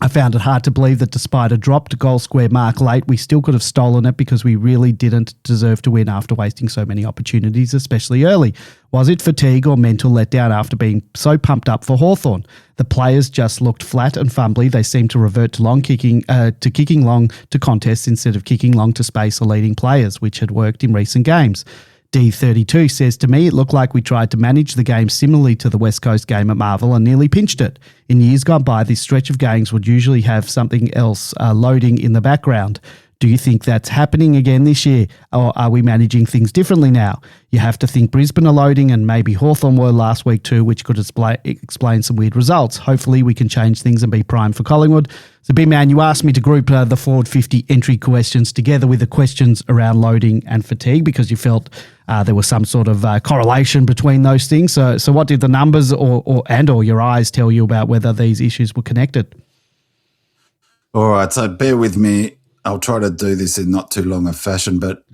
I found it hard to believe that despite a dropped goal square mark late, we still could have stolen it because we really didn't deserve to win after wasting so many opportunities, especially early. Was it fatigue or mental letdown after being so pumped up for Hawthorn? The players just looked flat and fumbly. They seemed to revert to kicking long to contests instead of kicking long to space or leading players, which had worked in recent games. D32 says, to me, it looked like we tried to manage the game similarly to the West Coast game at Marvel and nearly pinched it. In years gone by, this stretch of games would usually have something else loading in the background. Do you think that's happening again this year, or are we managing things differently now? You have to think Brisbane are loading and maybe Hawthorn were last week too, which could explain some weird results. Hopefully we can change things and be primed for Collingwood. So, B-Man, you asked me to group the Forward 50 entry questions together with the questions around loading and fatigue because you felt there was some sort of correlation between those things. So what did the numbers or your eyes tell you about whether these issues were connected? All right, so bear with me. I'll try to do this in not too long a fashion, but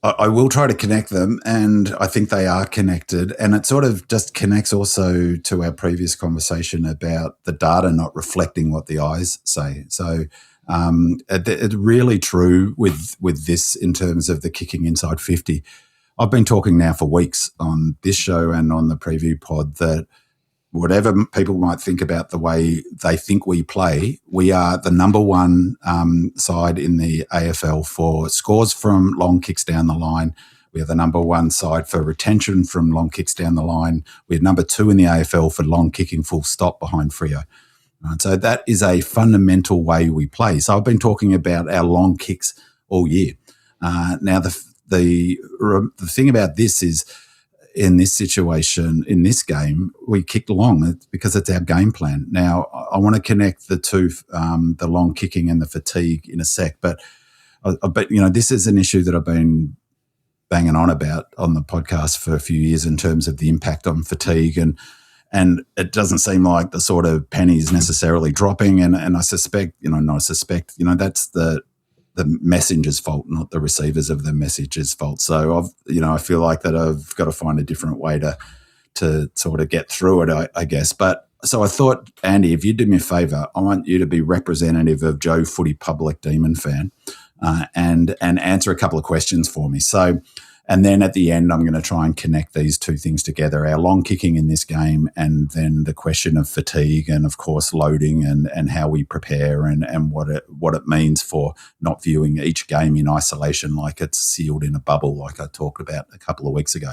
I will try to connect them, and I think they are connected. And it sort of just connects also to our previous conversation about the data not reflecting what the eyes say. So it's really true with this in terms of the kicking inside 50. I've been talking now for weeks on this show and on the preview pod that whatever people might think about the way they think we play, we are the number one side in the AFL for scores from long kicks down the line. We are the number one side for retention from long kicks down the line. We're number 2 in the AFL for long kicking full stop behind Freo. So that is a fundamental way we play. So I've been talking about our long kicks all year. Now, the thing about this is, in this situation, in this game, we kicked long because it's our game plan. Now, I want to connect the two, the long kicking and the fatigue in a sec, but this is an issue that I've been banging on about on the podcast for a few years in terms of the impact on fatigue, and it doesn't seem like the sort of pennies necessarily dropping, and I suspect, that's the messenger's fault, not the receivers of the message's fault. So I feel like that I've got to find a different way to sort of get through it, I guess. But so I thought, Andy, if you do me a favour, I want you to be representative of Joe Footy Public Demon fan and answer a couple of questions for me. So, and then at the end, I'm going to try and connect these two things together, our long kicking in this game and then the question of fatigue and, of course, loading and how we prepare and what it means for not viewing each game in isolation like it's sealed in a bubble like I talked about a couple of weeks ago.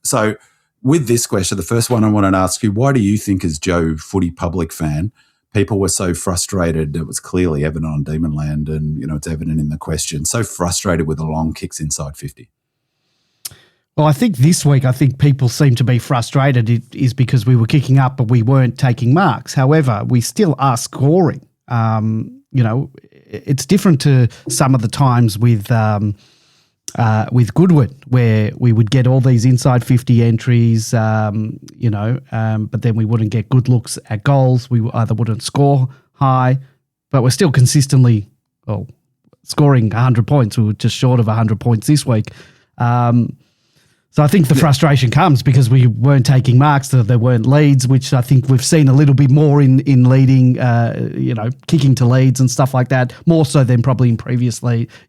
So with this question, the first one I wanted to ask you, why do you think as Joe Footy Public fan, people were so frustrated? It was clearly evident on Demon Land and, it's evident in the question, so frustrated with the long kicks inside 50. Well, I think this week, people seem to be frustrated. It is because we were kicking up, but we weren't taking marks. However, we still are scoring. It's different to some of the times with Goodwin, where we would get all these inside 50 entries, but then we wouldn't get good looks at goals. We either wouldn't score high, but we're still consistently scoring 100 points. We were just short of 100 points this week. So I think the frustration comes because we weren't taking marks, so there weren't leads, which I think we've seen a little bit more in leading, kicking to leads and stuff like that, more so than probably in previous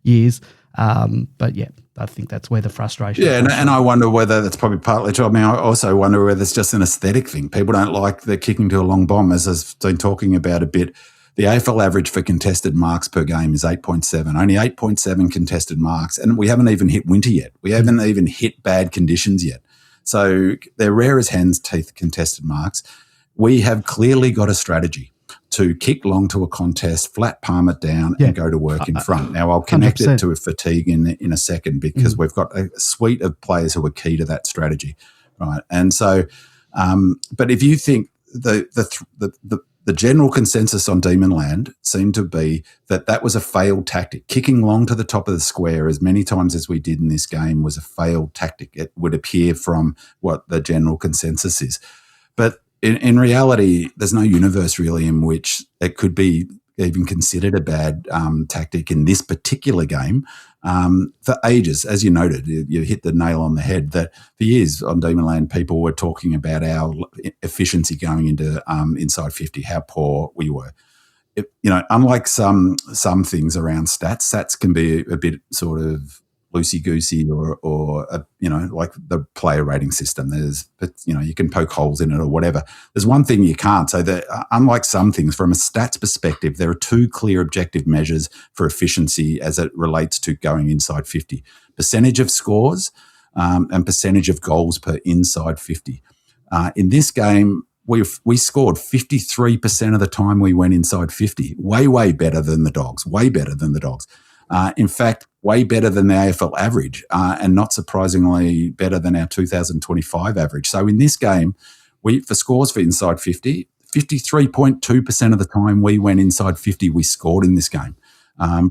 years. But yeah, I think that's where the frustration comes from. And I wonder whether that's probably partly true. I mean, I also wonder whether it's just an aesthetic thing. People don't like the kicking to a long bomb, as I've been talking about a bit. The AFL average for contested marks per game is 8.7, only 8.7 contested marks. And we haven't even hit winter yet. We haven't even hit bad conditions yet. So they're rare as hen's teeth contested marks. We have clearly got a strategy to kick long to a contest, flat palm it down and go to work in front. Now, I'll connect 100%. It to a fatigue in a second because we've got a suite of players who are key to that strategy, right? And so, but if you think the general consensus on Demon Land seemed to be that was a failed tactic. Kicking long to the top of the square as many times as we did in this game was a failed tactic. It would appear from what the general consensus is. But in reality, there's no universe really in which it could be even considered a bad tactic in this particular game. For ages, as you noted, you hit the nail on the head, that for years on Demon Land, people were talking about our efficiency going into inside 50, how poor we were. Unlike some things around stats can be a bit sort of loosey-goosey or like the player rating system. You can poke holes in it or whatever. There's one thing you can't. So that unlike some things, from a stats perspective, there are two clear objective measures for efficiency as it relates to going inside 50. Percentage of scores and percentage of goals per inside 50. In this game, we scored 53% of the time we went inside 50. Way better than the Dogs. Way better than the Dogs. In fact, way better than the AFL average, and not surprisingly better than our 2025 average. So in this game, for scores for inside 50, 53.2% of the time we went inside 50, we scored in this game.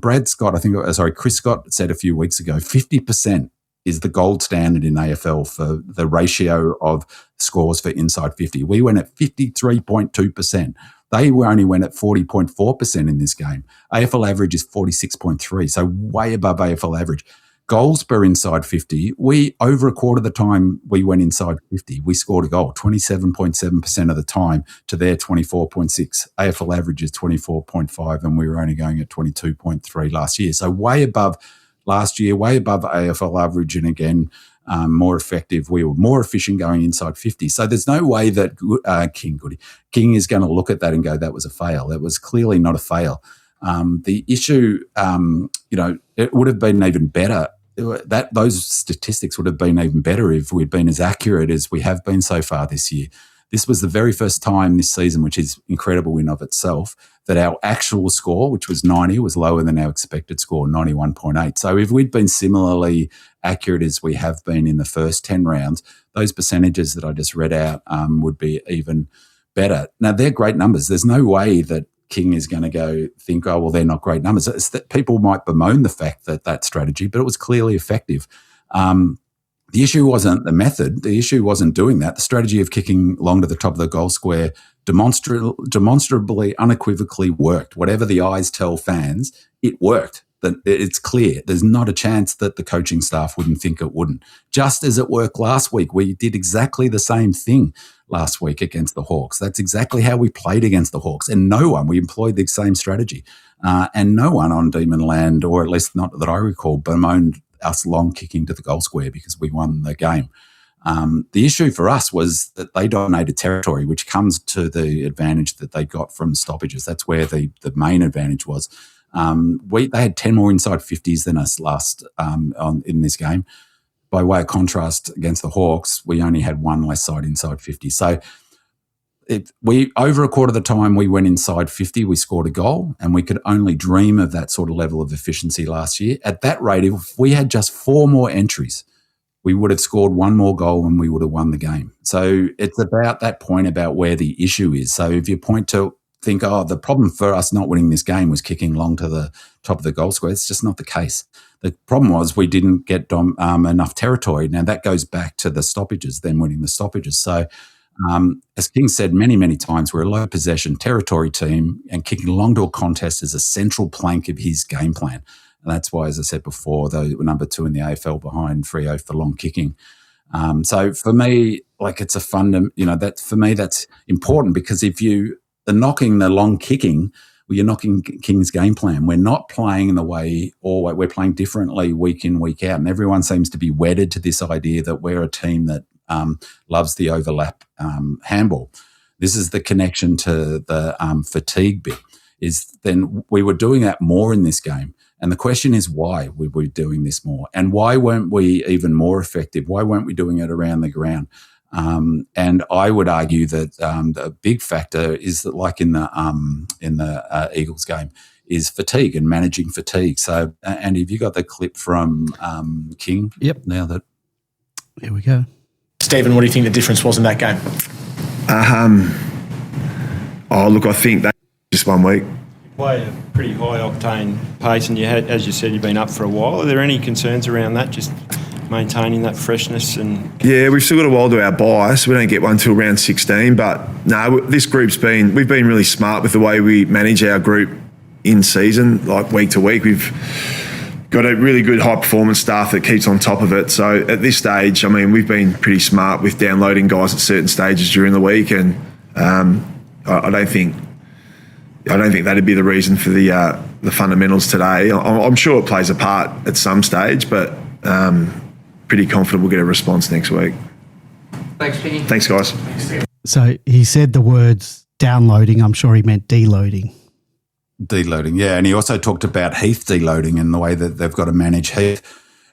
Chris Scott said a few weeks ago, 50% is the gold standard in AFL for the ratio of scores for inside 50. We went at 53.2%. They only went at 40.4% in this game. AFL average is 46.3, so way above AFL average. Goals per inside 50, over a quarter of the time we went inside 50, we scored a goal, 27.7% of the time to their 24.6. AFL average is 24.5, and we were only going at 22.3 last year. So way above last year, way above AFL average, and again, more effective. We were more efficient going inside 50. So there's no way that King is going to look at that and go, that was a fail. That was clearly not a fail. The issue, it would have been even better. Those statistics would have been even better if we'd been as accurate as we have been so far this year. This was the very first time this season, which is incredible in of itself, that our actual score, which was 90, was lower than our expected score, 91.8. So if we'd been similarly accurate as we have been in the first 10 rounds, those percentages that I just read out would be even better. Now, they're great numbers. There's no way that King is going to think, oh, well, they're not great numbers. It's that people might bemoan the fact that strategy, but it was clearly effective. The issue wasn't the method. The issue wasn't doing that. The strategy of kicking long to the top of the goal square demonstrably, unequivocally worked. Whatever the eyes tell fans, it worked. It's clear. There's not a chance that the coaching staff wouldn't think it wouldn't. Just as it worked last week, we did exactly the same thing last week against the Hawks. That's exactly how we played against the Hawks. And we employed the same strategy. And no one on Demon Land, or at least not that I recall, bemoaned us long kicking to the goal square because we won the game. The issue for us was that they dominated territory, which comes to the advantage that they got from stoppages. That's where the main advantage was. They had 10 more inside 50s than us in this game. By way of contrast, against the Hawks, we only had one less side inside 50. So over a quarter of the time we went inside 50, we scored a goal, and we could only dream of that sort of level of efficiency last year. At that rate, if we had just 4 more entries, we would have scored 1 more goal and we would have won the game. So it's about that point about where the issue is. So if you think, the problem for us not winning this game was kicking long to the top of the goal square, it's just not the case. The problem was we didn't get enough territory. Now, that goes back to the stoppages, them winning the stoppages. So as King said many, many times, we're a low possession territory team, and kicking long to a contest is a central plank of his game plan. And that's why, as I said before, they were number 2 in the AFL behind Freo for long kicking. So for me, it's a for me, that's important, because if you are knocking the long kicking, well, you're knocking King's game plan. We're not playing in the way, or we're playing differently week in, week out. And everyone seems to be wedded to this idea that we're a team that loves the overlap handball. This is the connection to the fatigue bit, is then we were doing that more in this game. And the question is, why were we doing this more? And why weren't we even more effective? Why weren't we doing it around the ground? And I would argue that the big factor is that, like in the Eagles game, is fatigue and managing fatigue. So, Andy, have you got the clip from King? Yep. Now that here we go. Stephen, what do you think the difference was in that game? I think that just 1 week. Play a pretty high octane pace, and you had, as you said, you've been up for a while. Are there any concerns around that? Just maintaining that freshness and yeah, we've still got a while to our bye, so we don't get one till round 16. But no, this group's we've been really smart with the way we manage our group in season, like week to week. We've got a really good high performance staff that keeps on top of it. So at this stage, I mean, we've been pretty smart with downloading guys at certain stages during the week, and I don't think that'd be the reason for the fundamentals today. I'm sure it plays a part at some stage, but pretty confident we'll get a response next week. Thanks, Penny. Thanks, guys. So he said the words downloading. I'm sure he meant deloading. Deloading, yeah. And he also talked about Heath deloading and the way that they've got to manage Heath.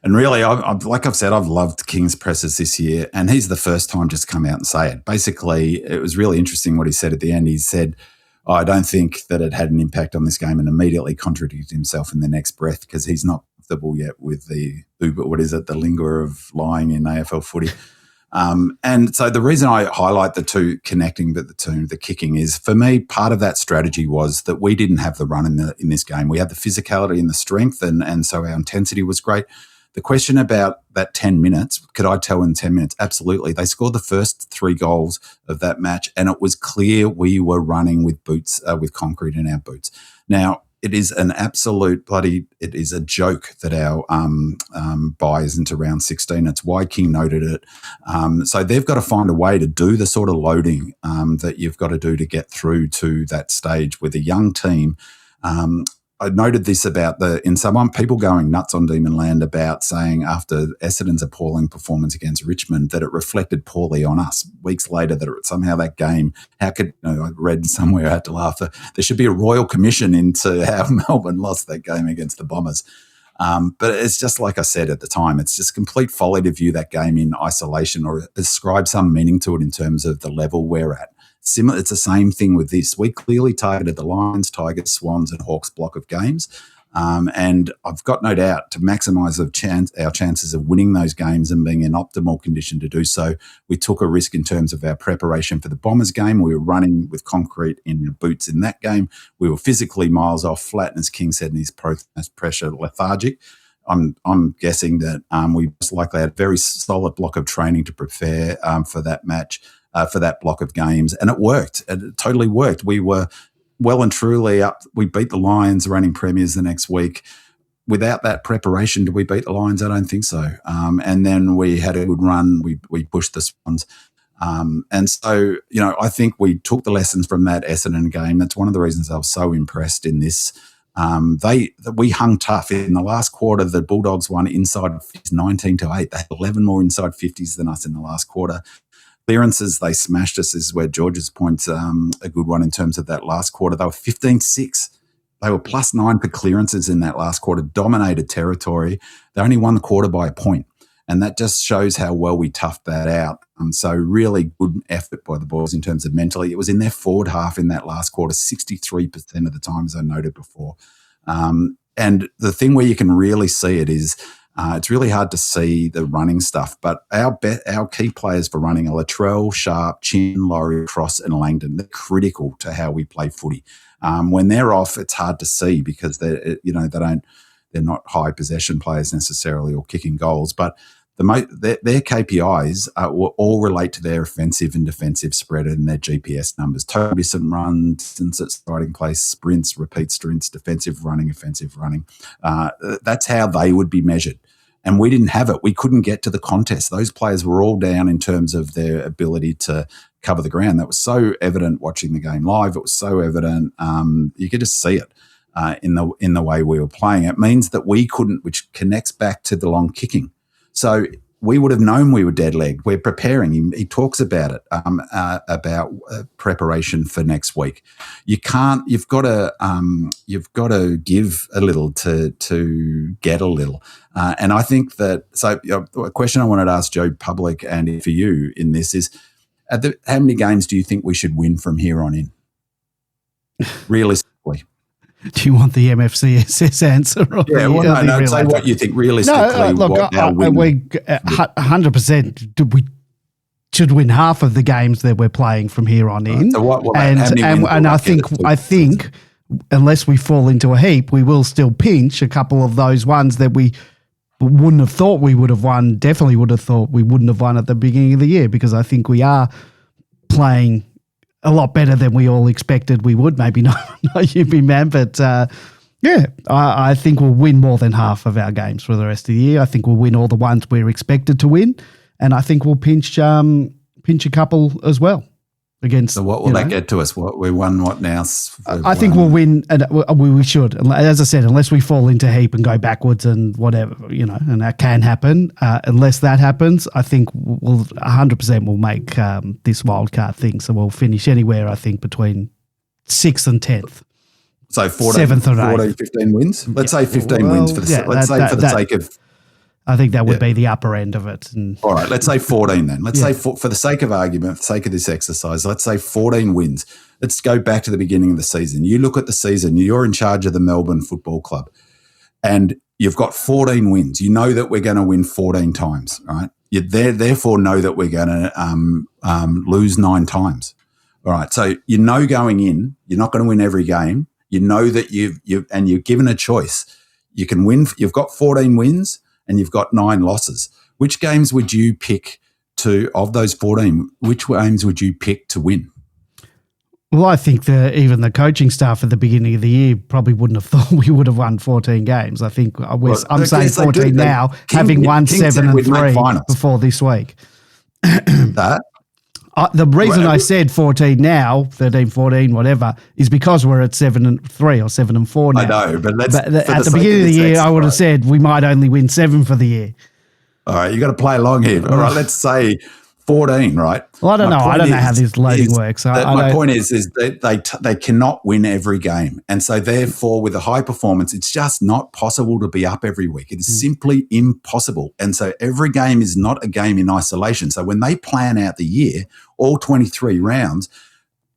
And really, like I've said, I've loved King's presses this year, and he's the first time just come out and say it. Basically, it was really interesting what he said at the end. He said, I don't think that it had an impact on this game, and immediately contradicted himself in the next breath because he's not comfortable yet with the lingo of lying in AFL footy. And so the reason I highlight the two, connecting the kicking, is for me, part of that strategy was that we didn't have the run in this game. We had the physicality and the strength, and so our intensity was great. The question about that 10 minutes, could I tell in 10 minutes? Absolutely. They scored the first 3 goals of that match, and it was clear we were running with boots, with concrete in our boots. Now, it is an absolute it is a joke that our bye isn't around 16. It's why King noted it. So they've got to find a way to do the sort of loading that you've got to do to get through to that stage with a young team. I noted this about people going nuts on Demon Land about saying after Essendon's appalling performance against Richmond that it reflected poorly on us. Weeks later, that somehow that game, I read somewhere, I had to laugh, there should be a royal commission into how Melbourne lost that game against the Bombers. But it's just like I said at the time, it's just complete folly to view that game in isolation or ascribe some meaning to it in terms of the level we're at. It's the same thing with this. We clearly targeted the Lions, Tigers, Swans and Hawks block of games. And I've got no doubt to maximise our chances of winning those games and being in optimal condition to do so, we took a risk in terms of our preparation for the Bombers game. We were running with concrete in our boots in that game. We were physically miles off, flat, and as King said in his pressure, lethargic. I'm guessing that we most likely had a very solid block of training to prepare for that match, for that block of games, and it worked. It totally worked. We were well and truly up. We beat the Lions, reigning premiers, the next week. Without that preparation, did we beat the Lions? I don't think so. And then we had a good run. We pushed the Swans. And so, I think we took the lessons from that Essendon game. That's one of the reasons I was so impressed in this. We hung tough in the last quarter. The Bulldogs won inside 19-8. They had 11 more inside 50s than us in the last quarter. Clearances, they smashed us, is where George's point's a good one in terms of that last quarter. They were 15-6. They were +9 for clearances in that last quarter, dominated territory. They only won the quarter by a point. And that just shows how well we toughed that out. So really good effort by the boys in terms of mentally. It was in their forward half in that last quarter, 63% of the time, as I noted before. And the thing where you can really see it is it's really hard to see the running stuff, but our key players for running are Latrell, Sharp, Chin, Laurie, Cross and Langdon. They're critical to how we play footy. When they're off, it's hard to see because they're not high possession players necessarily or kicking goals, but their KPIs all relate to their offensive and defensive spread and their GPS numbers. Total distance runs, distance at starting place, sprints, repeat sprints, defensive running, offensive running. That's how they would be measured. And we didn't have it. We couldn't get to the contest. Those players were all down in terms of their ability to cover the ground. That was so evident watching the game live. It was so evident. You could just see it. In the way we were playing. It means that we couldn't, which connects back to the long kicking. So we would have known we were dead-legged. We're preparing. He talks about it, about preparation for next week. You've got to give a little to get a little. And I think that, so a question I wanted to ask Joe Public and for you in this is, how many games do you think we should win from here on in? Realistically. Do you want the MFCSS answer? Yeah, no. Say what you think realistically. No, look, we 100% should win half of the games that we're playing from here on in. So and I think unless we fall into a heap, we will still pinch a couple of those ones that we wouldn't have thought we would have won. Definitely would have thought we wouldn't have won at the beginning of the year, because I think we are playing a lot better than we all expected we would. Maybe not you, big man, but I think we'll win more than half of our games for the rest of the year. I think we'll win all the ones we're expected to win, and I think we'll pinch a couple as well. Against, so what will that get to us? We won what now? I think we'll win, and we should. As I said, unless we fall into heap and go backwards and whatever, and that can happen. Unless that happens, I think we'll 100% will make this wildcard thing. So we'll finish anywhere, I think, between 6th and 10th. So 14, 15 wins? Let's say 15 wins for the sake of... I think that would be the upper end of it. And all right, let's say 14 then. Let's say for the sake of argument, for the sake of this exercise, let's say 14 wins. Let's go back to the beginning of the season. You look at the season, you're in charge of the Melbourne Football Club, and you've got 14 wins. You know that we're going to win 14 times, right? You therefore know that we're going to lose 9 times. All right, so going in, you're not going to win every game. You know that you're given a choice. You can win. You've got 14 wins. And you've got 9 losses. Which games would you pick of those 14, which games would you pick to win? Well, I think even the coaching staff at the beginning of the year probably wouldn't have thought we would have won 14 games. I think I'm saying 14 now, having won 7 and 3 before this week. The reason I said 14 now, 13, 14, whatever, is because we're at 7 and 3 or 7 and 4 now. I know, but at the beginning of the year, I would have said we might only win 7 for the year. All right, you got to play along here. All right, let's say 14, right? Well, I don't know. I don't know how this loading works. My point is that they cannot win every game. And so therefore, with a high performance, it's just not possible to be up every week. It is simply impossible. And so every game is not a game in isolation. So when they plan out the year, all 23 rounds,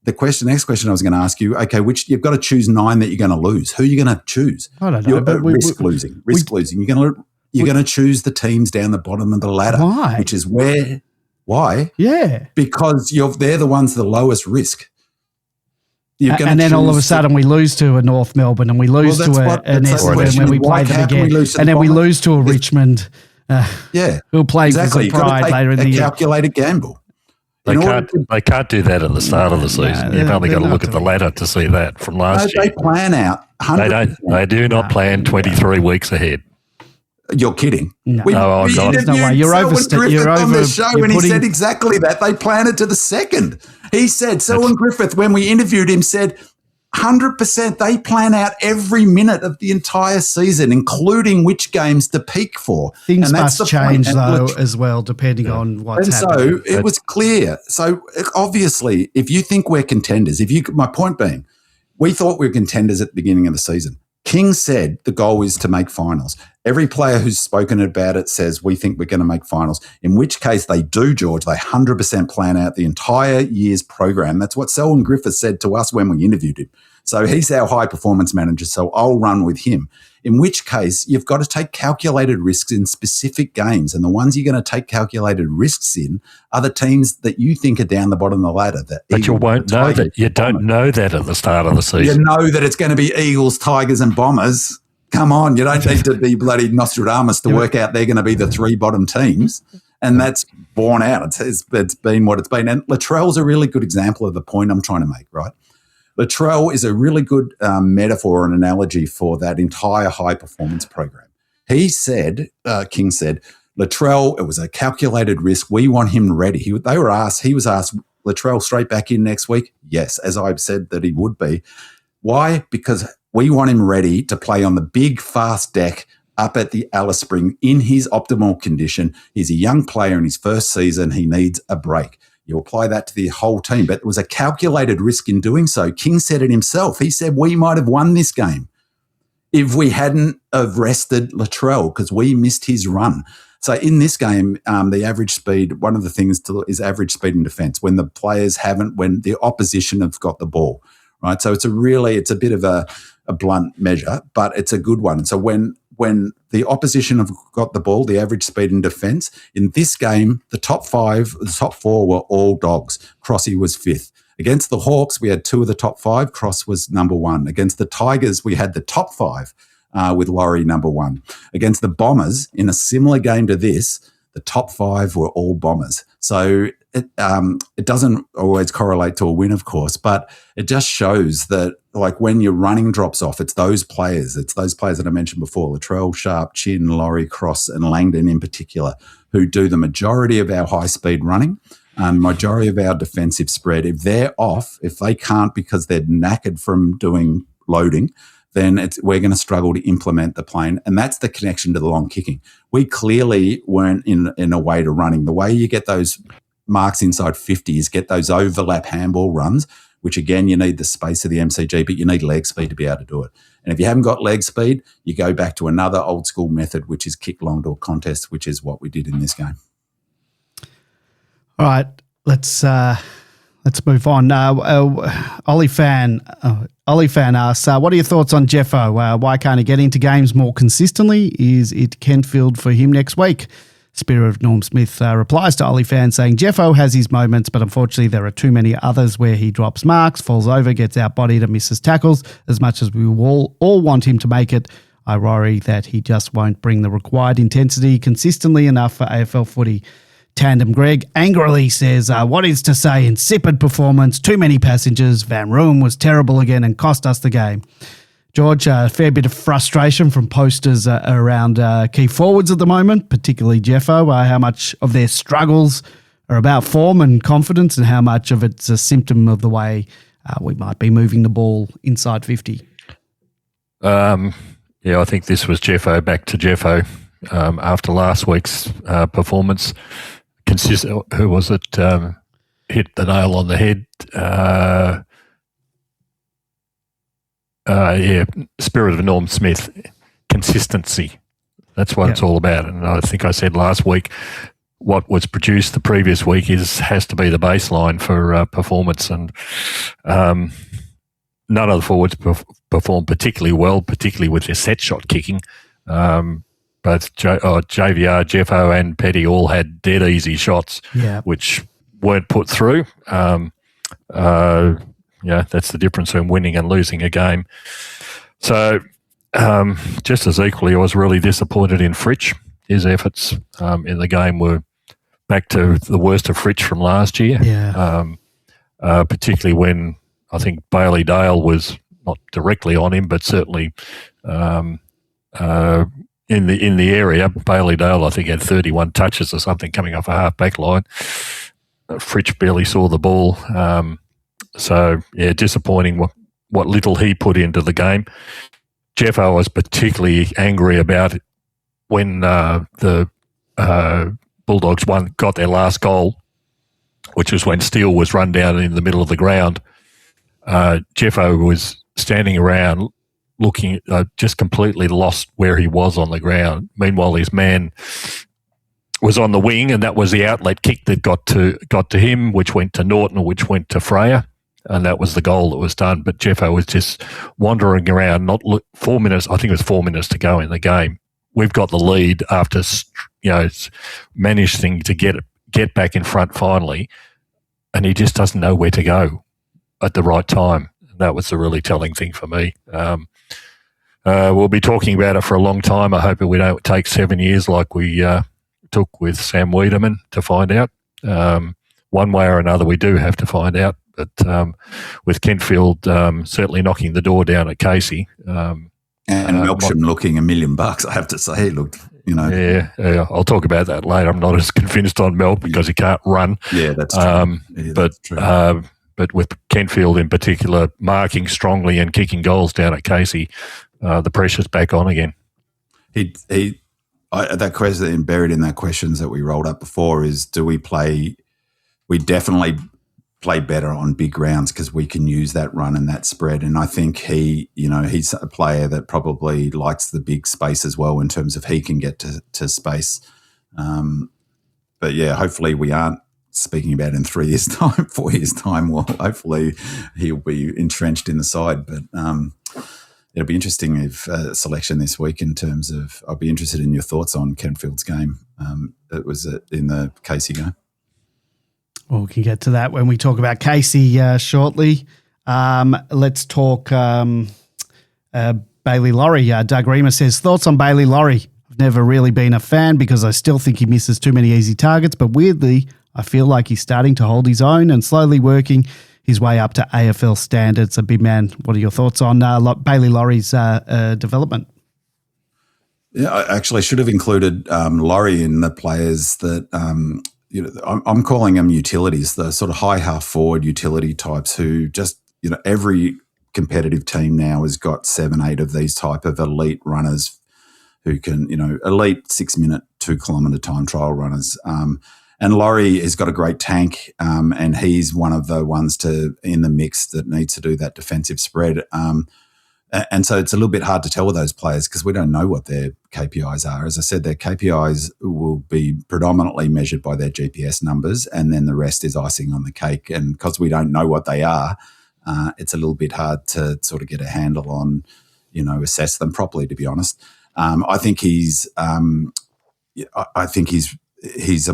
next question I was going to ask you, okay, you've got to choose 9 that you're going to lose. Who are you going to choose? I don't know. Risk losing. You're going to choose the teams down the bottom of the ladder. Why? Which is where... Why? Yeah. Because they're the ones the lowest risk. And then all of a sudden we lose to a North Melbourne and we lose to an Essendon when we play them again. And then we lose to a Richmond who'll play for some pride later in the year. Calculated gamble. They can't do that at the start of the season. You've only got to look at the ladder to see that from last year. They plan out. They do not plan 23 weeks ahead. You're kidding. No, I'm not. There's no way. You're over on the show, and he said exactly that. They planned it to the second. He said, Selwyn Griffith, when we interviewed him, said 100% they plan out every minute of the entire season, including which games to peak for. Things must change, though, as well, depending on what's happening. And so it was clear. So obviously, if you think we're contenders, my point being, we thought we were contenders at the beginning of the season. King said the goal is to make finals. Every player who's spoken about it says we think we're going to make finals, in which case they do, George. They 100% plan out the entire year's program. That's what Selwyn Griffith said to us when we interviewed him. So he's our high-performance manager, so I'll run with him, in which case you've got to take calculated risks in specific games, and the ones you're going to take calculated risks in are the teams that you think are down the bottom of the ladder. But you won't know that. You don't know that at the start of the season. You know that it's going to be Eagles, Tigers and Bombers. Come on, you don't need to be bloody Nostradamus to work out they're going to be the 3 bottom teams. And that's borne out. It's been what it's been. And Latrell's a really good example of the point I'm trying to make, right? Latrell is a really good metaphor and analogy for that entire high-performance program. He said, King said, Latrell, it was a calculated risk. We want him ready. He was asked, Latrell straight back in next week? Yes, as I've said that he would be. Why? Because we want him ready to play on the big, fast deck up at the Alice Spring in his optimal condition. He's a young player in his first season. He needs a break. You apply that to the whole team, but it was a calculated risk in doing so. King said it himself. He said we might have won this game if we hadn't have rested Latrell because we missed his run. So in this game, the average speed, one of the things is average speed in defence when when the opposition have got the ball, right? So it's a bit of a blunt measure, but it's a good one. And so when the opposition have got the ball, the average speed in defence, in this game, the top 4 were all dogs. Crossy was 5th. Against the Hawks, we had 2 of the top 5. Cross was number 1. Against the Tigers, we had the top 5 with Laurie number 1. Against the Bombers, in a similar game to this, the top 5 were all Bombers. So it doesn't always correlate to a win, of course, but it just shows that, like, when your running drops off, it's those players that I mentioned before, Latrell, Sharp, Chin, Laurie, Cross, and Langdon in particular, who do the majority of our high-speed running and majority of our defensive spread. If they're off, if they can't because they're knackered from doing loading, then we're going to struggle to implement the plan. And that's the connection to the long kicking. We clearly weren't in a way to running. The way you get those marks inside 50 is get those overlap handball runs, which again, you need the space of the MCG, but you need leg speed to be able to do it. And if you haven't got leg speed, you go back to another old school method, which is kick long to a contest, which is what we did in this game. All right, let's move on. Ollie Fan asks, what are your thoughts on Jeffo? Why can't he get into games more consistently? Is it Kentfield for him next week? Spirit of Norm Smith replies to Ollie Fan saying, Jeffo has his moments, but unfortunately there are too many others where he drops marks, falls over, gets outbodied and misses tackles. As much as we all want him to make it, I worry that he just won't bring the required intensity consistently enough for AFL footy. Tandem Greg angrily says, what is to say, insipid performance, too many passengers, Van Rooyen was terrible again and cost us the game. George, a fair bit of frustration from posters around key forwards at the moment, particularly Jeffo. How much of their struggles are about form and confidence and how much of it's a symptom of the way we might be moving the ball inside 50? I think this was Jeffo back to Jeffo after last week's performance. Who was it? Hit the nail on the head. Spirit of Norm Smith, consistency. That's what it's all about. And I think I said last week, what was produced the previous week has to be the baseline for performance. And none of the forwards performed particularly well, particularly with their set shot kicking. Both JVR, Jeffo and Petty all had dead easy shots, which weren't put through. That's the difference between winning and losing a game. So just as equally, I was really disappointed in Fritsch. His efforts in the game were back to the worst of Fritsch from last year, particularly when I think Bailey Dale was not directly on him, but certainly in the area. Bailey Dale, I think, had 31 touches or something coming off a half-back line. Fritsch barely saw the ball. Disappointing what little he put into the game. Jeffo was particularly angry about when the Bulldogs got their last goal, which was when Steele was run down in the middle of the ground. Jeffo was standing around looking, just completely lost where he was on the ground. Meanwhile, his man was on the wing, and that was the outlet kick that got to him, which went to Norton, which went to Freya. And that was the goal that was done. But Jeffo was just wandering around, 4 minutes, I think it was 4 minutes to go in the game. We've got the lead after, managing to get back in front finally, and he just doesn't know where to go at the right time. That was the really telling thing for me. We'll be talking about it for a long time. I hope we don't take 7 years like we took with Sam Wiedemann to find out. One way or another, we do have to find out. But with Kentfield certainly knocking the door down at Casey. And Melksham looking $1 million, I have to say. He looked, Yeah, I'll talk about that later. I'm not as convinced on Melk because he can't run. Yeah, that's true. That's true. But with Kentfield in particular marking strongly and kicking goals down at Casey, the pressure's back on again. That question buried in that questions that we rolled up before is, do we play? We definitely play better on big grounds because we can use that run and that spread. And I think he's a player that probably likes the big space as well in terms of he can get to space. But yeah, hopefully we aren't speaking about in 3 years' time, 4 years' time. Well, hopefully he'll be entrenched in the side. But it'll be interesting if selection this week in terms of, I'll be interested in your thoughts on Kentfield's game. It was in the Casey game. Well, we can get to that when we talk about Casey shortly. Let's talk Bailey Laurie. Doug Reamer says, thoughts on Bailey Laurie? I've never really been a fan because I still think he misses too many easy targets, but weirdly, I feel like he's starting to hold his own and slowly working his way up to AFL standards. So, big man, what are your thoughts on Bailey Laurie's development? Yeah, I actually should have included Laurie in the players that I'm calling them utilities, the sort of high half forward utility types who just, every competitive team now has got 7-8 of these type of elite runners who can, elite 6-minute, 2-kilometre time trial runners. And Laurie has got a great tank, and he's one of the ones in the mix that needs to do that defensive spread. And so it's a little bit hard to tell with those players because we don't know what their KPIs are. As I said, their KPIs will be predominantly measured by their GPS numbers, and then the rest is icing on the cake. And because we don't know what they are, it's a little bit hard to sort of get a handle on, assess them properly, to be honest. I think he's a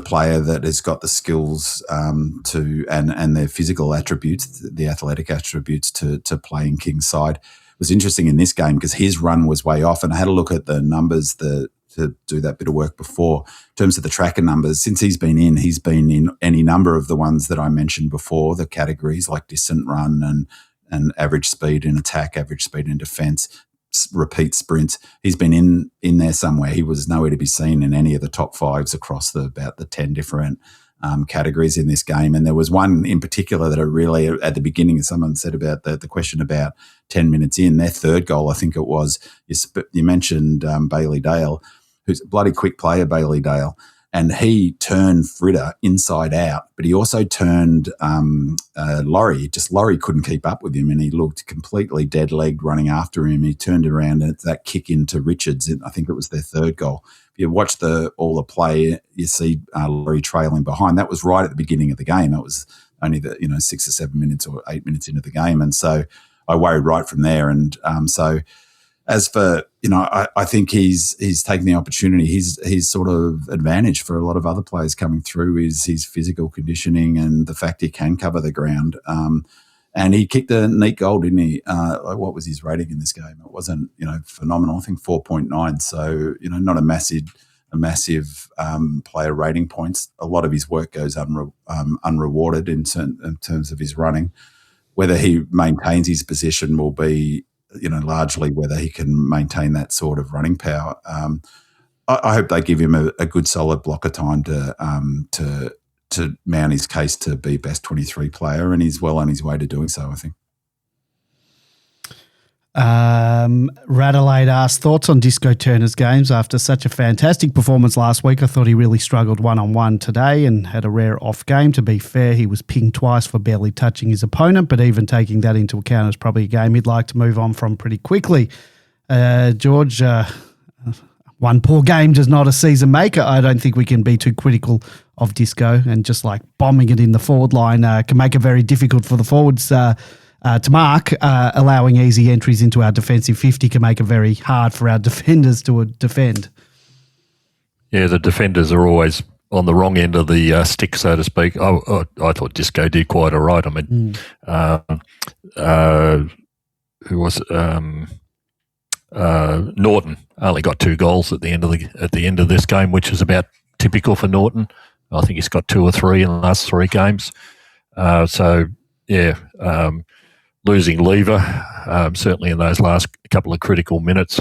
player that has got the skills and their physical attributes, the athletic attributes to play in King's side. It was interesting in this game because his run was way off, and I had a look at the numbers to do that bit of work before. In terms of the tracker numbers, since he's been in any number of the ones that I mentioned before, the categories like distant run and average speed in attack, average speed in defence, repeat sprints. He's been in there somewhere. He was nowhere to be seen in any of the top fives across about the 10 different categories in this game. And there was one in particular that I really, at the beginning, someone said about the question about 10 minutes in, their third goal, I think it was, you mentioned Bailey Dale, who's a bloody quick player, Bailey Dale. And he turned Fritter inside out, but he also turned Laurie. Laurie couldn't keep up with him, and he looked completely dead-legged running after him. He turned around and that kick into Richards, I think it was their third goal. If you watch all the play, you see Laurie trailing behind. That was right at the beginning of the game. That was only 6 or 7 minutes or 8 minutes into the game, and so I worried right from there. And so. As for, I think he's taken the opportunity. His sort of advantage for a lot of other players coming through is his physical conditioning and the fact he can cover the ground. And he kicked a neat goal, didn't he? What was his rating in this game? It wasn't, phenomenal. I think 4.9. So, not a massive player rating points. A lot of his work goes unrewarded in terms of his running. Whether he maintains his position will be, largely whether he can maintain that sort of running power. I hope they give him a good solid block of time to mount his case to be best 23 player, and he's well on his way to doing so, I think. Radelaide asked, thoughts on Disco Turner's games after such a fantastic performance last week. I thought he really struggled one-on-one today and had a rare off game. To be fair, he was pinged twice for barely touching his opponent, but even taking that into account is probably a game he'd like to move on from pretty quickly. George, one poor game does not a season maker. I don't think we can be too critical of Disco, and just like bombing it in the forward line can make it very difficult for the forwards to mark. Allowing easy entries into our defensive 50 can make it very hard for our defenders to defend. Yeah, the defenders are always on the wrong end of the stick, so to speak. I thought Disco did quite all right. I mean, who was Norton only got 2 goals at the end of this game, which is about typical for Norton. I think he's got 2 or 3 in the last 3 games. Losing Lever, certainly in those last couple of critical minutes,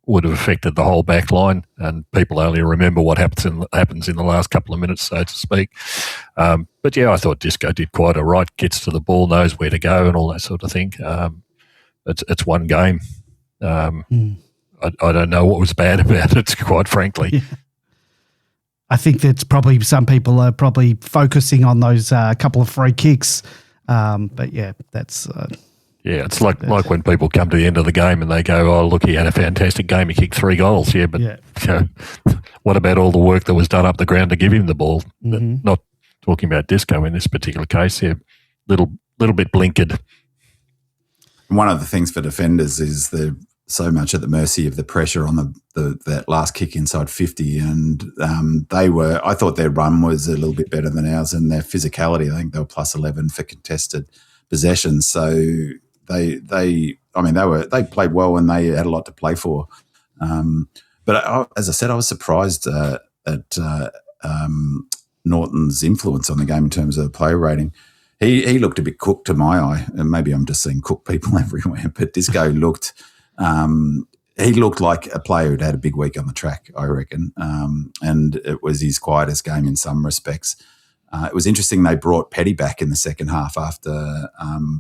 would have affected the whole back line, and people only remember what happens in the last couple of minutes, so to speak. But yeah, I thought Disco did quite all right, gets to the ball, knows where to go and all that sort of thing. It's one game. I don't know what was bad about it, quite frankly. Yeah. I think that's probably some people are probably focusing on those couple of free kicks. But yeah, that's it's like when people come to the end of the game and they go, "Oh, look, he had a fantastic game. He kicked 3 goals." Yeah, but what about all the work that was done up the ground to give him the ball? Mm-hmm. Not talking about Disco in this particular case. Yeah, little bit blinkered. One of the things for defenders is they're so much at the mercy of the pressure on that last kick inside 50, and I thought their run was a little bit better than ours, and their physicality, I think they were plus 11 for contested possessions. So they played well and they had a lot to play for. But as I said, I was surprised at Norton's influence on the game in terms of player rating. He looked a bit cooked to my eye, and maybe I'm just seeing cooked people everywhere, but Disco looked he looked like a player who'd had a big week on the track, I reckon, and it was his quietest game in some respects. It was interesting they brought Petty back in the second half after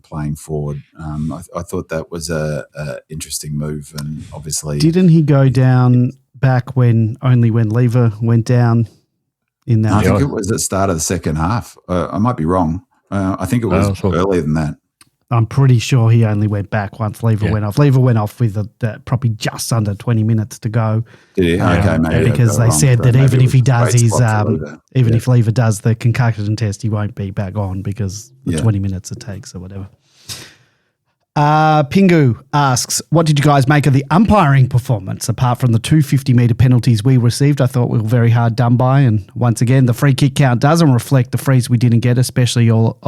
playing forward. I thought that was a interesting move, and obviously... Didn't he go down back when Lever went down in that? I think it was at the start of the second half. I might be wrong. I think it was earlier than that. I'm pretty sure he only went back once Lever went off. Lever went off with probably just under 20 minutes to go. Did he? Okay, maybe. Because they said that even if he does if Lever does the concussion test, he won't be back on because the 20 minutes it takes or whatever. Pingu asks, what did you guys make of the umpiring performance? Apart from the 250-metre penalties we received, I thought we were very hard done by. And once again, the free kick count doesn't reflect the frees we didn't get, especially all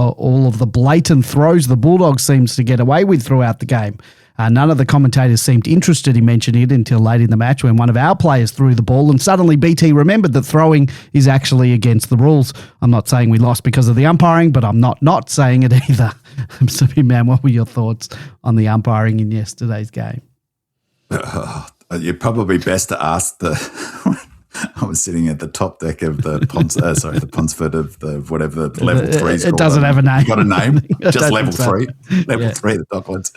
of the blatant throws the Bulldogs seems to get away with throughout the game. None of the commentators seemed interested in mentioning it until late in the match when one of our players threw the ball and suddenly BT remembered that throwing is actually against the rules. I'm not saying we lost because of the umpiring, but I'm not saying it either. So, man, what were your thoughts on the umpiring in yesterday's game? You're probably best to ask I was sitting at the top deck of the the Ponsford of the whatever the level 3's It doesn't have a name. You got a name? Just level so. 3. Level 3, the top ones.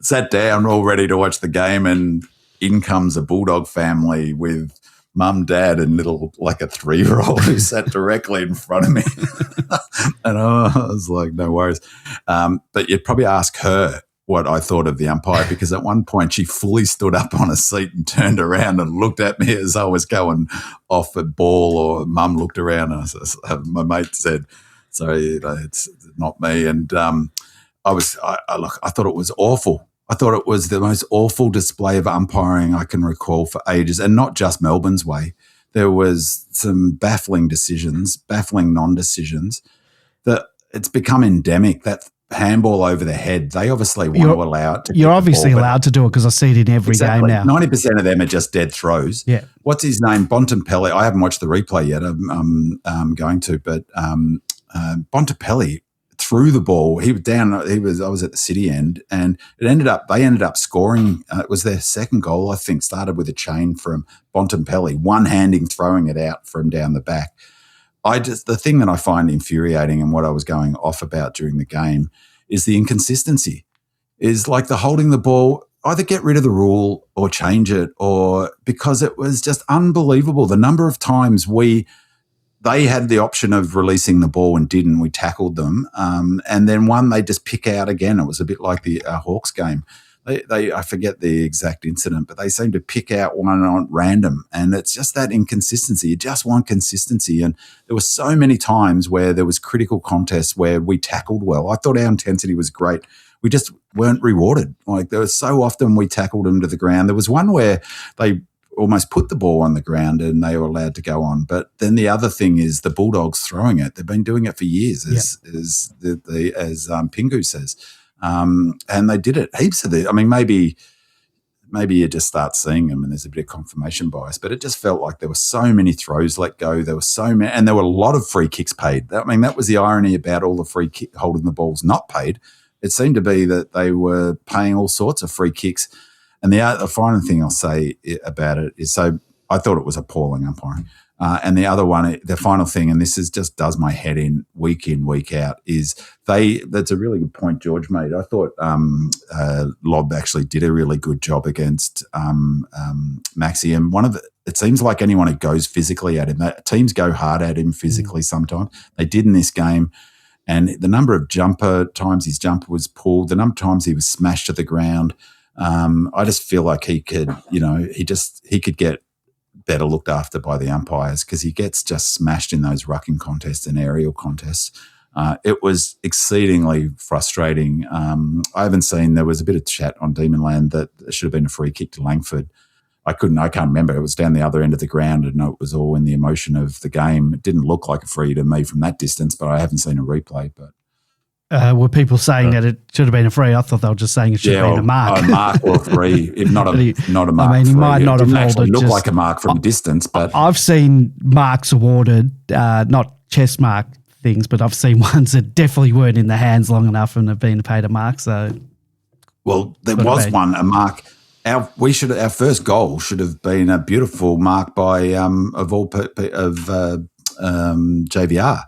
Sat down all ready to watch the game, and in comes a Bulldog family with mum, dad, and little, like a 3-year-old who sat directly in front of me. And I was like, no worries. But you'd probably ask her what I thought of the umpire, because at one point she fully stood up on a seat and turned around and looked at me as I was going off a ball, or mum looked around and my mate said, sorry, it's not me. And I thought it was awful. I thought it was the most awful display of umpiring I can recall for ages, and not just Melbourne's way. There was some baffling decisions, baffling non-decisions that it's become endemic. That handball over the head, they obviously want to allow it. You're obviously allowed to do it because I see it in every game now. 90% of them are just dead throws. Yeah. What's his name? Bontempelli. I haven't watched the replay yet. I'm going to, but Bontempelli threw the ball. He was down. I was at the City end, and they ended up scoring. It was their second goal, I think. Started with a chain from Bontempelli, one-handing, throwing it out from down the back. The thing that I find infuriating, and what I was going off about during the game, is the inconsistency. Is like the holding the ball, either get rid of the rule or change it, or because it was just unbelievable. The number of times they had the option of releasing the ball and didn't. We tackled them. And then one they just pick out again. It was a bit like the Hawks game. I forget the exact incident, but they seem to pick out one on random, and it's just that inconsistency. You just want consistency, and there were so many times where there was critical contests where we tackled well. I thought our intensity was great. We just weren't rewarded. Like, there was so often we tackled them to the ground. There was one where they almost put the ball on the ground and they were allowed to go on. But then the other thing is the Bulldogs throwing it. They've been doing it for years, as Pingu says. And they did it heaps of it. I mean, maybe you just start seeing them and there's a bit of confirmation bias, but it just felt like there were so many throws let go. There were so many, and there were a lot of free kicks paid. I mean, that was the irony about all the free kick holding the balls not paid. It seemed to be that they were paying all sorts of free kicks. And the final thing I'll say about it is, so I thought it was appalling umpiring. And the other one, the final thing, and this just does my head in, week out, is that's a really good point George made. I thought Lob actually did a really good job against Maxi. And it seems like anyone who goes physically at him, teams go hard at him physically sometimes. They did in this game. And the number of times his jumper was pulled, the number of times he was smashed to the ground, I just feel like he could get better looked after by the umpires, because he gets just smashed in those rucking contests and aerial contests. It was exceedingly frustrating. I haven't seen, there was a bit of chat on Demon Land that it should have been a free kick to Langford. I can't remember. It was down the other end of the ground, and it was all in the emotion of the game. It didn't look like a free to me from that distance, but I haven't seen a replay. But were people saying that it should have been a free? I thought they were just saying it should have been a mark. A mark or a free, if not a mark. I mean, he might not have actually look like a mark from a distance, but I've seen marks awarded, not chest mark things, but I've seen ones that definitely weren't in the hands long enough and have been paid a mark. So, well, there was one, a mark. Our first goal should have been a beautiful mark by JVR.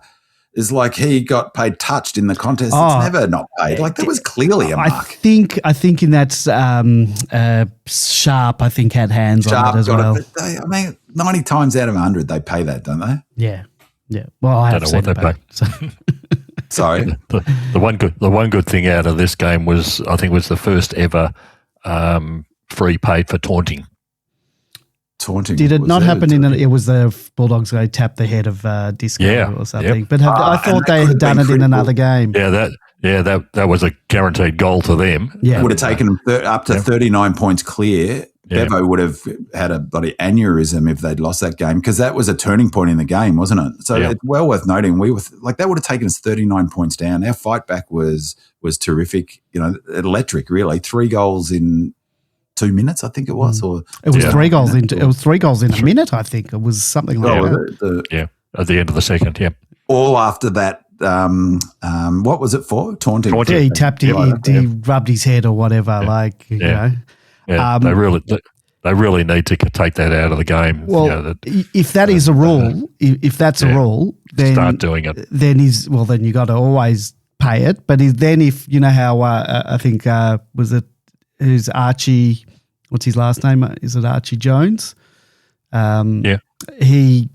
It's like he got paid touched in the contest. It's never not paid. Like there was clearly a mark. I think in that Sharp, I think had hands on it as well. 90 times out of 100 they pay that, don't they? Yeah. Well, I don't know what they pay. So. Sorry. The one good thing out of this game was I think it was the first ever free paid for taunting. Taunting. Did it not happen it was the Bulldogs go tap the head of Disco or something? Yep. But I thought they had done it in another game. That was a guaranteed goal to them. Yeah, would have taken them up to 39 points clear. Yeah. Bevo would have had a bloody aneurysm if they'd lost that game because that was a turning point in the game, wasn't it? So it's well worth noting. We were that would have taken us 39 points down. Our fight back was terrific. Electric, really. 3 goals in 2 minutes, I think it was. Or it was 3 goals in. It was 3 goals in a minute. I think it was something like that. At the end of the second. Yeah, all after that. What was it for? Taunting. Yeah, he tapped. He rubbed his head or whatever. Yeah. Yeah, they really need to take that out of the game. Well, if that is a rule, if that's a rule, then start doing it. Then then you got to always pay it. But then if you know how I think who's Archie? What's his last name? Is it Archie Jones? He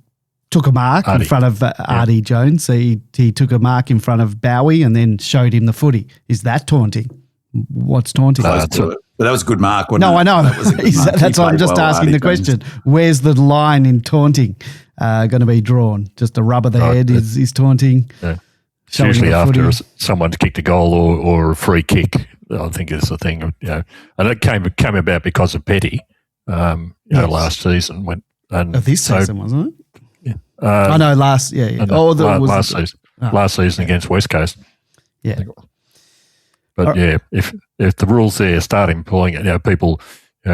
took a mark in front of Artie Jones. So he took a mark in front of Bowie and then showed him the footy. Is that taunting? What's taunting? But that was a good mark, wasn't it? No, I know. That's why I'm just asking the question. Where's the line in taunting going to be drawn? Just a rub of the head is taunting? Yeah. It's usually after someone's kicked a goal or a free kick, I think is the thing. And it came about because of Petty last season. This season, wasn't it? Yeah. Last season against West Coast. Yeah. But if the rules there start employing it, people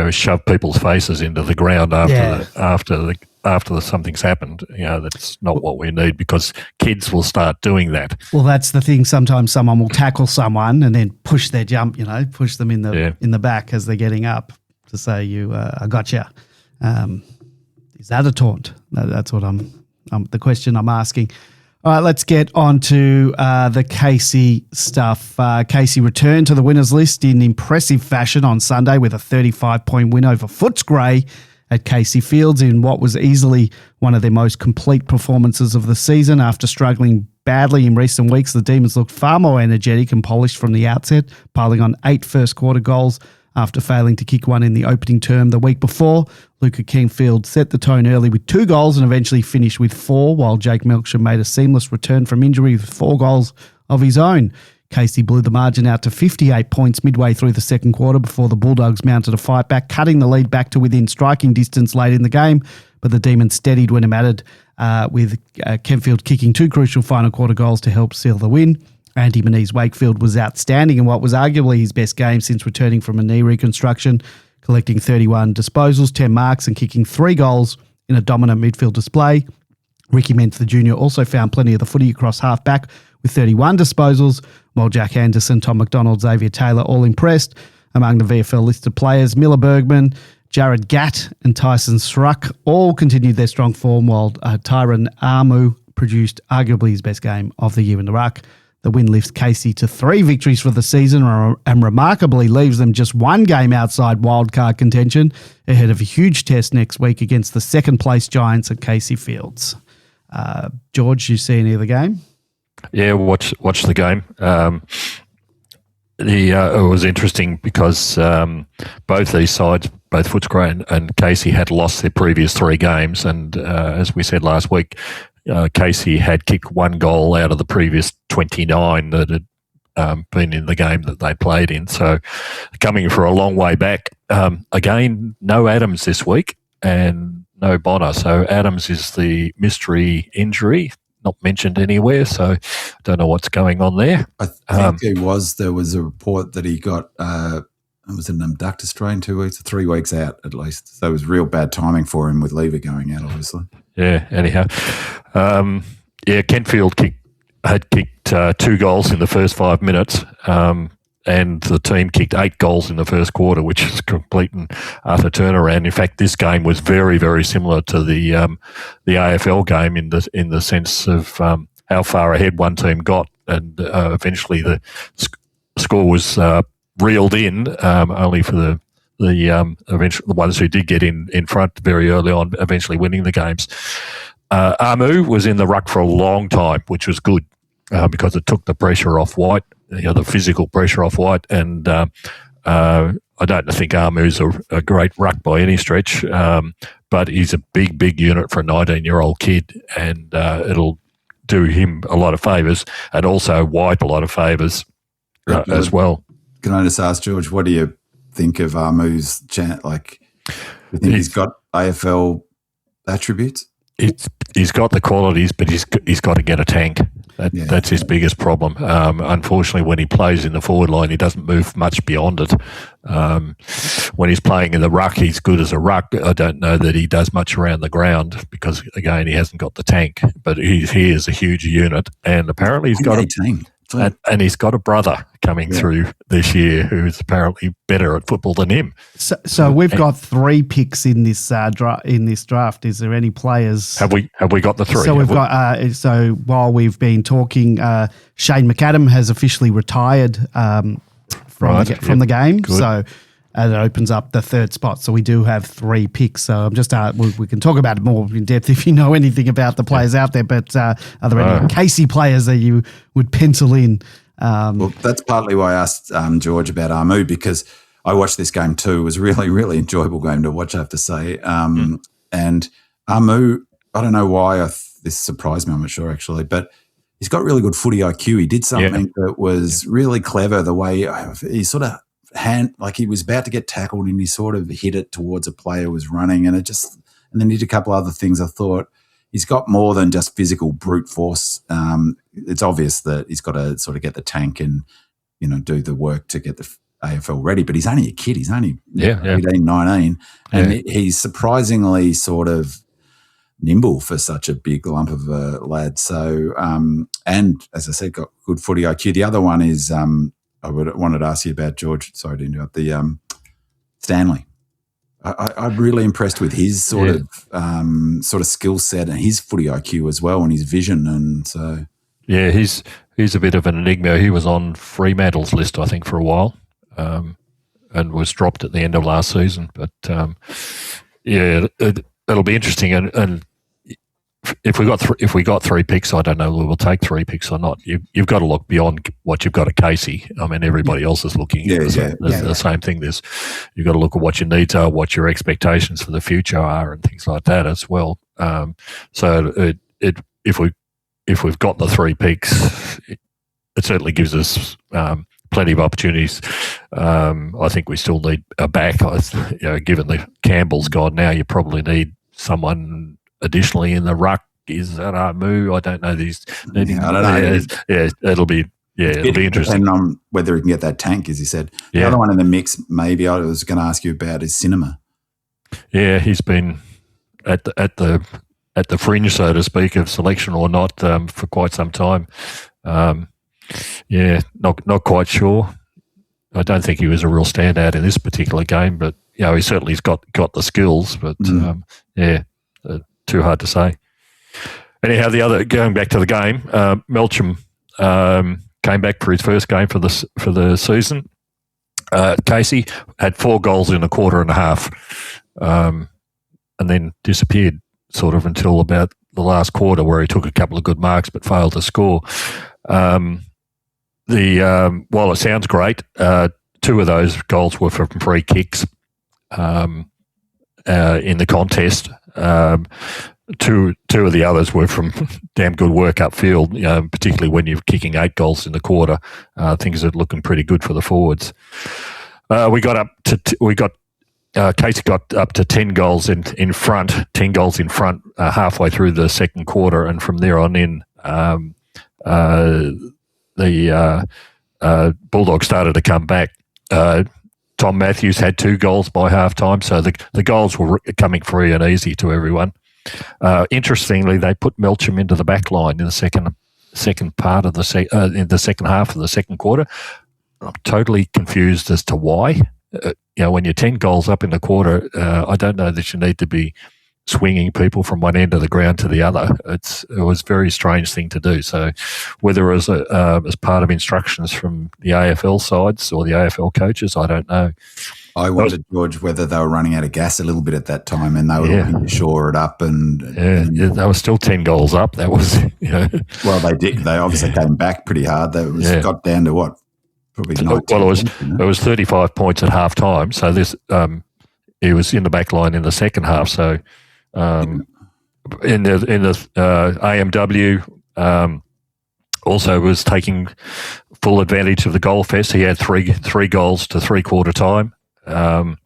shove people's faces into the ground after something's happened. That's not what we need because kids will start doing that. Well, that's the thing. Sometimes someone will tackle someone and then push their jump. Push them in the back as they're getting up to say, I gotcha. Is that a taunt? That's what the question I'm asking. All right, let's get on to the Casey stuff. Casey returned to the winners list in impressive fashion on Sunday with a 35-point win over Footscray at Casey Fields in what was easily one of their most complete performances of the season. After struggling badly in recent weeks, the Demons looked far more energetic and polished from the outset, piling on 8 first-quarter goals after failing to kick one in the opening term the week before. Luca Kingfield set the tone early with 2 goals and eventually finished with 4, while Jake Melksham made a seamless return from injury with 4 goals of his own. Casey blew the margin out to 58 points midway through the second quarter before the Bulldogs mounted a fight back, cutting the lead back to within striking distance late in the game, but the Demons steadied when it mattered, with Kentfield kicking 2 crucial final quarter goals to help seal the win. Andy Moniz-Wakefield was outstanding in what was arguably his best game since returning from a knee reconstruction, collecting 31 disposals, 10 marks and kicking 3 goals in a dominant midfield display. Ricky Menther Jr. also found plenty of the footy across half-back with 31 disposals, while Jack Anderson, Tom McDonald, Xavier Taylor all impressed. Among the VFL-listed players, Miller Bergman, Jared Gatt and Tyson Sruck all continued their strong form, while Tyron Amu produced arguably his best game of the year in the ruck. The win lifts Casey to 3 victories for the season and remarkably leaves them just 1 game outside wildcard contention ahead of a huge test next week against the second-place Giants at Casey Fields. George, you see any of the game? Yeah, watch the game. It was interesting because both these sides, both Footscray and Casey, had lost their previous 3 games, and as we said last week, Casey had kicked 1 goal out of the previous 29 that had been in the game that they played in. So coming for a long way back. Again, no Adams this week and no Bonner. So Adams is the mystery injury, not mentioned anywhere. So I don't know what's going on there. I think there was a report that he got it was an abductor strain 2 weeks or 3 weeks out at least. So it was real bad timing for him with Lever going out, obviously. Yeah, anyhow. Kentfield had kicked 2 goals in the first 5 minutes, and the team kicked 8 goals in the first quarter, which is a complete and utter turnaround. In fact, this game was very, very similar to the AFL game in the sense of how far ahead one team got, and eventually the score was reeled in, only for the ones who did get in front very early on, eventually winning the games. Amu was in the ruck for a long time, which was good because it took the pressure off White, the physical pressure off White. And I don't think Amu's a great ruck by any stretch, but he's a big unit for a 19-year-old kid, and it'll do him a lot of favours, and also White a lot of favours as well. Can I just ask, George, what do you think of Amu's chant? Like, you think he's got AFL attributes? He's got the qualities, but he's got to get a tank. That's his biggest problem. Unfortunately, when he plays in the forward line, he doesn't move much beyond it. When he's playing in the ruck, he's good as a ruck. I don't know that he does much around the ground because, again, he hasn't got the tank. But he is a huge unit, and apparently he's got a team. And he's got a brother coming through this year who's apparently better at football than him. So we've got 3 picks in this draft. Is there any players? Have we got the 3? So we've got. So while we've been talking, Shane McAdam has officially retired from the game. Good. So it opens up the 3rd spot. So we do have 3 picks. So I'm just we can talk about it more in depth if you know anything about the players out there. But are there any Casey players that you would pencil in? Well, that's partly why I asked George about Amu, because I watched this game too. It was a really, really enjoyable game to watch, I have to say. And Amu, I don't know why this surprised me. I'm not sure actually, but he's got really good footy IQ. He did something that was really clever. The way he sort of like he was about to get tackled and he sort of hit it towards a player who was running, and then he did a couple other things. I thought he's got more than just physical brute force. It's obvious that he's got to sort of get the tank and, do the work to get the AFL ready, but he's only a kid. He's only 18, 19, and he's surprisingly sort of nimble for such a big lump of a lad. So, and as I said, got good footy IQ. The other one is, I wanted to ask you about, George. Sorry to interrupt. The Stanley. I'm really impressed with his sort of skill set and his footy IQ as well, and his vision. And so, he's a bit of an enigma. He was on Fremantle's list, I think, for a while, and was dropped at the end of last season. But it'll be interesting. And if we got 3 picks, I don't know whether we'll take 3 picks or not. You've got to look beyond what you've got at Casey. I mean, everybody else is looking at the same thing. You've got to look at what your needs are, what your expectations for the future are, and things like that as well. So if we've got the 3 picks, it certainly gives us plenty of opportunities. I think we still need a back. Given the Campbell's gone now, you probably need someone additionally in the ruck. Is that Amu? I don't know. I don't know. It'll be interesting. And on whether he can get that tank, as you said. The other one in the mix, maybe I was going to ask you about, is Cinema. Yeah, he's been at the fringe, so to speak, of selection or not for quite some time. Not quite sure. I don't think he was a real standout in this particular game, but he certainly's got the skills. But too hard to say. Anyhow, going back to the game, Melcham came back for his first game for the season. Casey had 4 goals in a quarter and a half, and then disappeared sort of until about the last quarter, where he took a couple of good marks but failed to score. While it sounds great, 2 of those goals were from free kicks in the contest. 2 of the others were from damn good work upfield, particularly when you're kicking 8 goals in the quarter. Things are looking pretty good for the forwards. Casey got up to 10 goals in front halfway through the second quarter, and from there on in, the Bulldogs started to come back. Tom Matthews had 2 goals by half time, so the goals were coming free and easy to everyone. Interestingly, they put Melcham into the back line in the second part of in the second half of the second quarter. I'm totally confused as to why. When you're 10 goals up in the quarter, I don't know that you need to be swinging people from one end of the ground to the other. It was a very strange thing to do. So whether it was as part of instructions from the AFL sides or the AFL coaches, I don't know. I wondered, George, whether they were running out of gas a little bit at that time and they were looking to shore it up. And they were still 10 goals up. That was, Well, they did. They obviously came back pretty hard. They got down to what? Probably 19 it was 35 points at half time. So this, he was in the back line in the second half. So in the AMW, also was taking full advantage of the goal fest. He had three goals to 3/4 time. And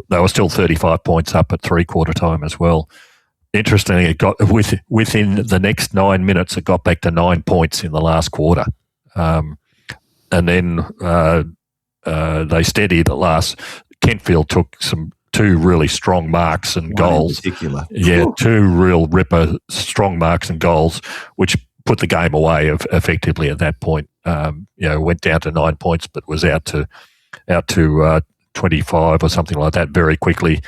they were still 35 points up at 3/4 time as well. Interestingly, it got within the next 9 minutes, it got back to 9 points in the last quarter. And then they steadied at last. Kentfield took two really strong marks and goals. In particular. Yeah, two real ripper strong marks and goals, which put the game away effectively at that point. Went down to 9 points, but was out to 25 or something like that very quickly.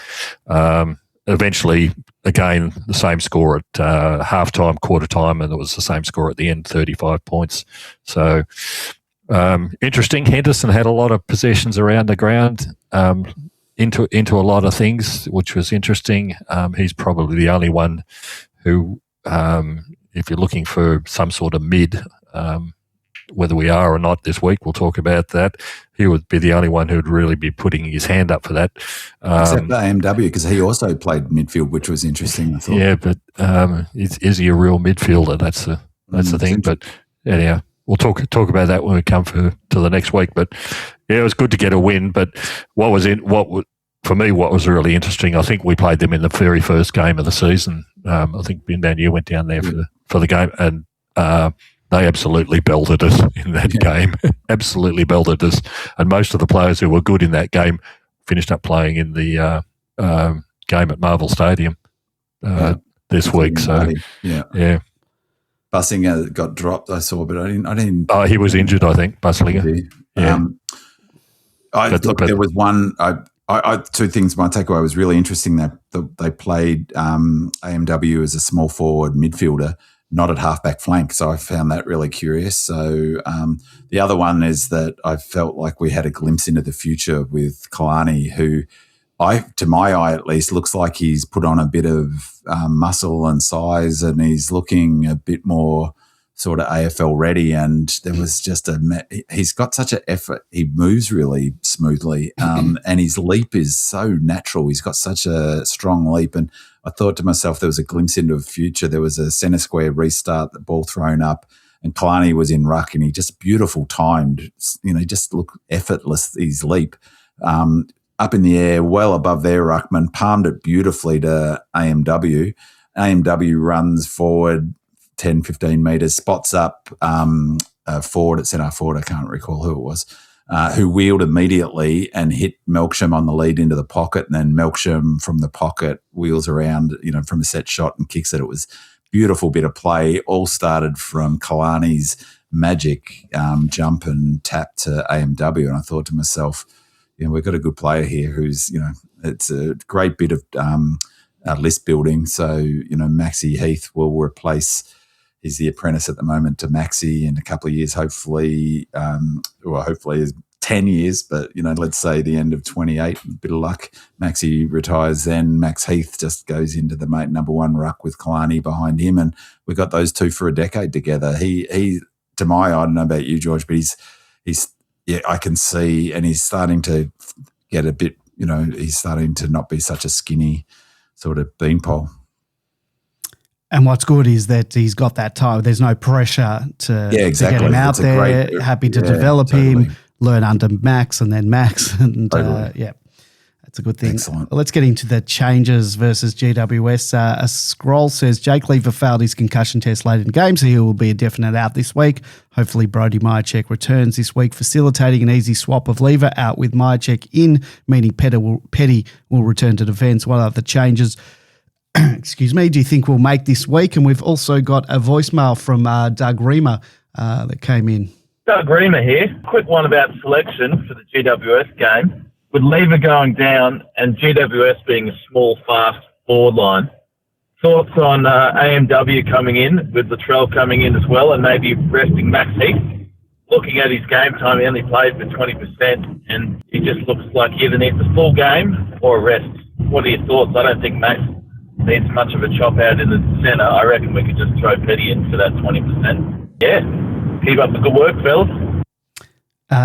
Eventually, again, the same score at halftime, quarter time, and it was the same score at the end, 35 points. So interesting. Henderson had a lot of possessions around the ground into a lot of things, which was interesting. He's probably the only one who, if you're looking for some sort of mid, whether we are or not this week, we'll talk about that. He would be the only one who would really be putting his hand up for that. Except for AMW, because he also played midfield, which was interesting, I thought. Yeah, but is he a real midfielder? That's the thing. But anyhow, we'll talk about that when we come to the next week. But yeah, it was good to get a win. But what was really interesting, I think we played them in the very first game of the season. I think Ben Van You went down there for the game, and they absolutely belted us in that game. Absolutely belted us. And most of the players who were good in that game finished up playing in the game at Marvel Stadium this week. So, yeah. Bussinger got dropped, I saw, but I didn't. Oh, he was injured, I think, Bussinger. Yeah. There was one. Two things. My takeaway was really interesting that they played AMW as a small forward midfielder, not at halfback flank. So I found that really curious. So the other one is that I felt like we had a glimpse into the future with Kalani, who, to my eye at least, looks like he's put on a bit of muscle and size, and he's looking a bit more sort of AFL ready. And there was just he's got such an effort. He moves really smoothly, and his leap is so natural. He's got such a strong leap. And I thought to myself, there was a glimpse into the future. There was a centre square restart, the ball thrown up, and Kalani was in ruck, and he just beautiful timed, just looked effortless, his leap. Up in the air, well above their ruckman, palmed it beautifully to AMW. AMW runs forward 10, 15 metres, spots up forward at centre forward, I can't recall who it was, who wheeled immediately and hit Melksham on the lead into the pocket, and then Melksham from the pocket wheels around, from a set shot and kicks it. It was a beautiful bit of play. All started from Kalani's magic jump and tap to AMW, and I thought to myself, we've got a good player here who's, it's a great bit of list building. So, Maxi Heath will replace, he's the apprentice at the moment to Maxi in a couple of years, hopefully is 10 years, but, let's say the end of 28, a bit of luck. Maxi retires then. Max Heath just goes into the number one ruck with Kalani behind him, and we've got those two for a decade together. He to my eye, I don't know about you, George, but he's I can see, and he's starting to get a bit, he's starting to not be such a skinny sort of beanpole. And what's good is that he's got that time. There's no pressure to get him out there. Happy to develop him, learn under Max and then Max. And that's a good thing. Excellent. Well, let's get into the changes versus GWS. A scroll says Jake Lever failed his concussion test late in the game, so he will be a definite out this week. Hopefully Brody Myercheck returns this week, facilitating an easy swap of Lever out with Myercheck in, meaning Petty will return to defence. One of the changes, excuse me, do you think we'll make this week? And we've also got a voicemail from Doug Reamer that came in. Doug Reamer here. Quick one about selection for the GWS game. With Lever going down and GWS being a small, fast forward line, thoughts on AMW coming in, with Latrell coming in as well, and maybe resting Max Heath? Looking at his game time, he only played for 20%, and he just looks like he either needs a full game or a rest. What are your thoughts? I don't think Max needs much of a chop out in the centre. I reckon we could just throw Petty in for that 20%. Yeah, keep up the good work, fellas.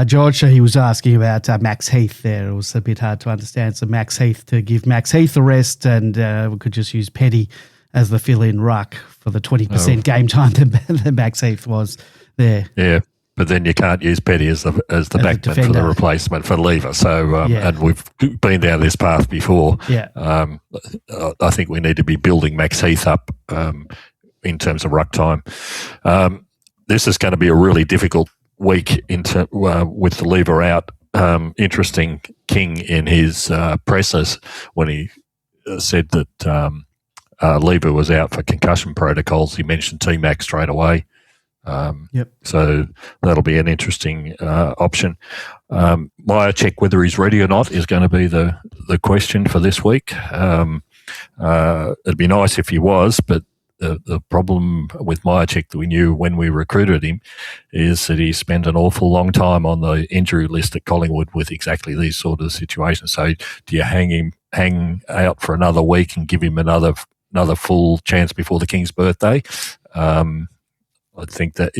George, he was asking about Max Heath there. It was a bit hard to understand. So Max Heath, to give Max Heath a rest, and we could just use Petty as the fill-in ruck for the 20% game time that Max Heath was there. Yeah, but then you can't use Petty as the backman for the replacement for Lever. So, and we've been down this path before. Yeah. I think we need to be building Max Heath up in terms of ruck time. This is going to be a really difficult week with the Lever out. Interesting, King in his presses when he said that Lever was out for concussion protocols. He mentioned T-Mac straight away. So that'll be an interesting option. Myercheck, whether he's ready or not, is going to be the question for this week. It'd be nice if he was, but the problem with Myercheck that we knew when we recruited him is that he spent an awful long time on the injury list at Collingwood with exactly these sort of situations. So do you hang out for another week and give him another full chance before the King's birthday? I think that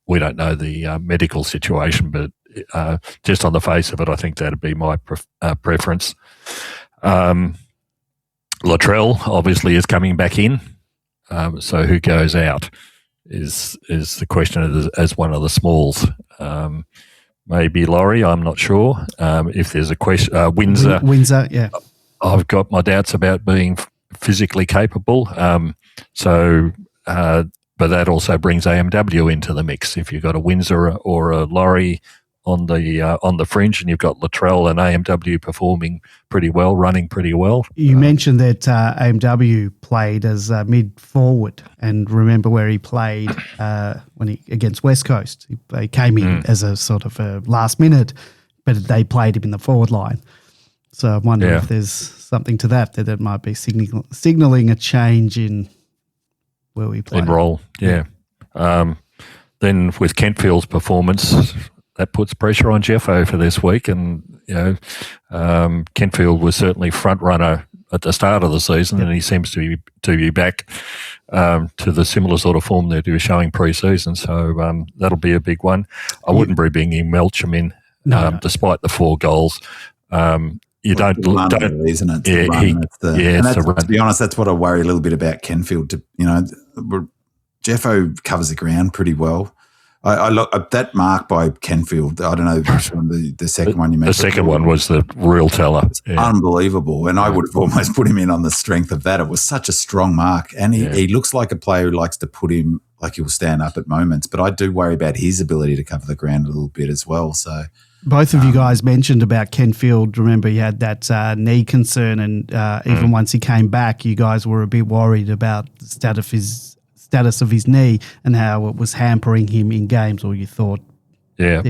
we don't know the medical situation, but just on the face of it, I think that'd be my preference. Latrell obviously is coming back in. So who goes out is the question as one of the smalls. Maybe Laurie, I'm not sure. If there's a question, Windsor, yeah. I've got my doubts about being physically capable. But that also brings AMW into the mix. If you've got a Windsor or a Laurie on the fringe, and you've got Latrell and AMW performing pretty well, running pretty well. You mentioned that AMW played as mid forward, and remember where he played against West Coast. He came in as a sort of a last minute, but they played him in the forward line. So I wonder if there's something to that it might be signalling a change in where we play. In role, yeah. Then with Kentfield's performance, that puts pressure on Jeffo for this week, and Kentfield was certainly front runner at the start of the season, and he seems to be back to the similar sort of form that he was showing pre-season. So that'll be a big one. I wouldn't be bringing Melcham in, despite the 4 goals. You don't, isn't it? To be honest, that's what I worry a little bit about Kenfield. Jeffo covers the ground pretty well. I look at that mark by Kenfield. I don't know which one, the second one you mentioned. The second one was the real teller. Unbelievable. And I would have almost put him in on the strength of that. It was such a strong mark. And he looks like a player who likes to put him, like he'll stand up at moments. But I do worry about his ability to cover the ground a little bit as well. So both of you guys mentioned about Kenfield. Remember, he had that knee concern, and even once he came back, you guys were a bit worried about the status of his knee and how it was hampering him in games, or you thought? Yeah,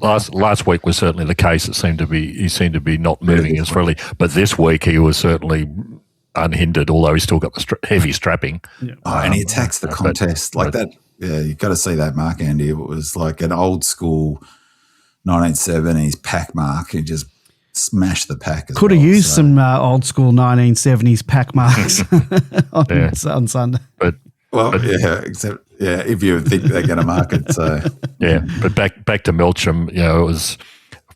last week was certainly the case. He seemed to be not moving as freely, but this week he was certainly unhindered, although he's still got the heavy strapping. Yeah. And he attacks the contest like that. Yeah, you've got to see that mark, Andy. It was like an old school 1970s pack mark. He just smashed the pack. Could have used some old school 1970s pack marks on Sunday. Except if you think they're going to mark it. So but back to Melcham, it was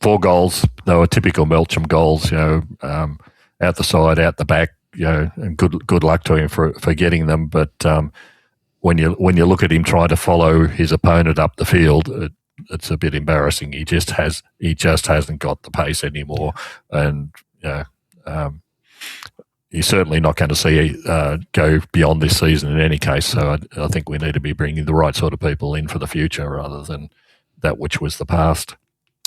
4 goals. They were typical Melcham goals. Out the side, out the back. And good luck to him for getting them. But when you look at him trying to follow his opponent up the field, it's a bit embarrassing. He just hasn't got the pace anymore, and he's certainly not going to see go beyond this season in any case. So I think we need to be bringing the right sort of people in for the future rather than that which was the past.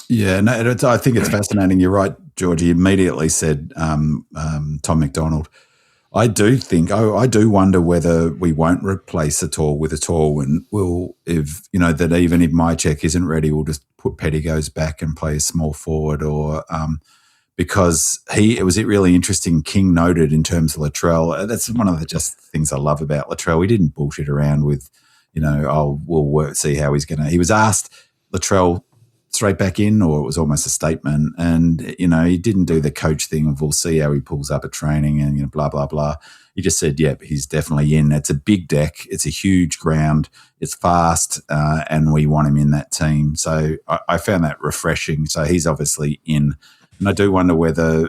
Yeah, no, I think it's fascinating. You're right, George. He immediately said, Tom McDonald, I do think, I do wonder whether we won't replace at all with at all, and that even if Mychek isn't ready, we'll just put Pettigos back and play a small forward, or because it was really interesting. King noted in terms of Latrell, that's one of the just things I love about Latrell. We didn't bullshit around with, we'll see how he's going to. He was asked, Latrell straight back in, or it was almost a statement. And, he didn't do the coach thing of we'll see how he pulls up at training and, blah, blah, blah. He just said, yep, he's definitely in. It's a big deck. It's a huge ground. It's fast, and we want him in that team. So I found that refreshing. So he's obviously in. And I do wonder whether,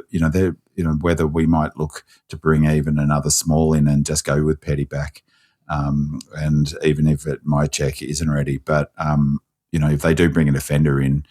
whether we might look to bring even another small in and just go with Petty back. And even if Mychek isn't ready, but, if they do bring a defender in,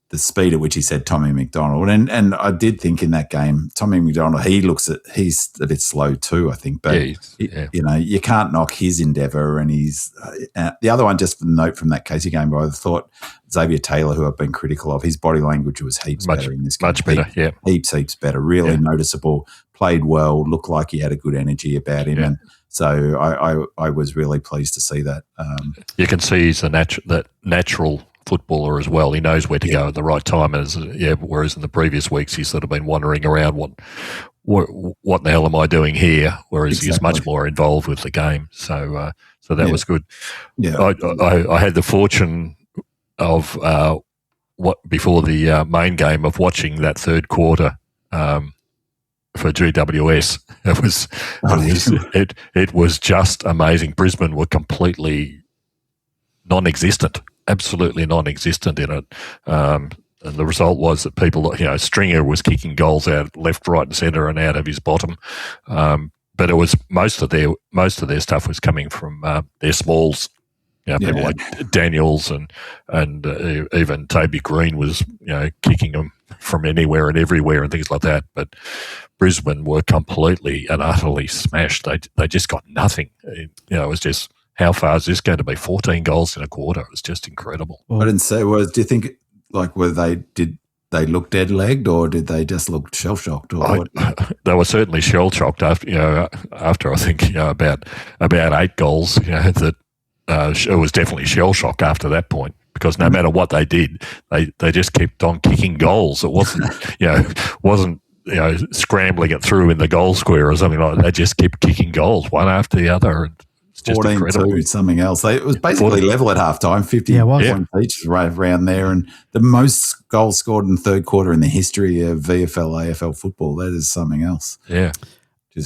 the speed at which he said Tommy McDonald, and I did think in that game, Tommy McDonald, he's a bit slow too, I think, but you can't knock his endeavour. And he's the other one, just for the note from that Casey game, I thought Xavier Taylor, who I've been critical of, his body language was heaps better in this game. Much better, heaps better, really noticeable, played well, looked like he had a good energy about him, and so I was really pleased to see that. You can see he's that natural footballer as well. He knows where to go at the right time. Whereas in the previous weeks he's sort of been wandering around. What the hell am I doing here? Whereas he's much more involved with the game. So that was good. Yeah, I had the fortune of before the main game of watching that third quarter. For GWS, it was just amazing. Brisbane were completely non-existent, absolutely non-existent in it, and the result was that people, Stringer was kicking goals out left, right, and centre, and out of his bottom. But it was most of their stuff was coming from their smalls. People like Daniels and even Toby Green was kicking them from anywhere and everywhere and things like that. But Brisbane were completely and utterly smashed. They just got nothing. It was just, how far is this going to be? 14 goals in a quarter. It was just incredible. I didn't say. Do you think did they look dead legged, or did they just look shell shocked? They were certainly shell shocked after I think about 8 goals. That. It was definitely shell shock after that point, because no matter what they did, they just kept on kicking goals. It wasn't scrambling it through in the goal square or something like that. They just kept kicking goals one after the other. It's just 14-2, something else. It was basically level at halftime, 50 points each, right around there, and the most goals scored in the third quarter in the history of VFL AFL football. That is something else. Yeah.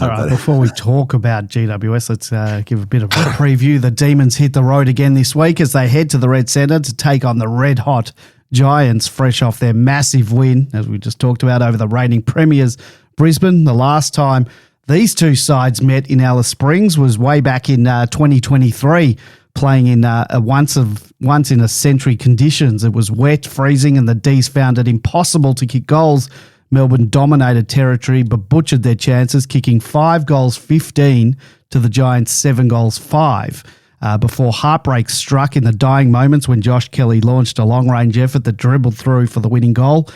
All right, before we talk about GWS, let's give a bit of a preview. The Demons hit the road again this week as they head to the Red Centre to take on the red-hot Giants, fresh off their massive win, as we just talked about, over the reigning premiers, Brisbane. The last time these two sides met in Alice Springs was way back in 2023, playing in once in a century conditions. It was wet, freezing, and the D's found it impossible to kick goals. Melbourne dominated territory but butchered their chances, kicking 5 goals 15 to the Giants 7 goals 5 before heartbreak struck in the dying moments when Josh Kelly launched a long-range effort that dribbled through for the winning goal.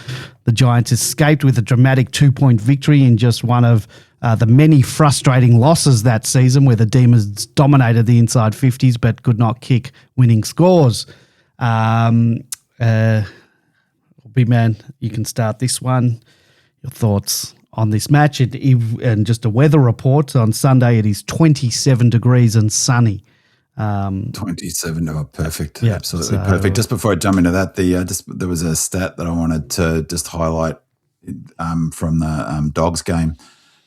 The Giants escaped with a dramatic 2-point victory in just one of the many frustrating losses that season, where the Demons dominated the inside 50s but could not kick winning scores. Big man, you can start this one. Your thoughts on this match, and just a weather report. On Sunday it is 27 degrees and sunny. 27, perfect, absolutely perfect. Just before I jump into that, there was a stat that I wanted to just highlight from the Dogs game.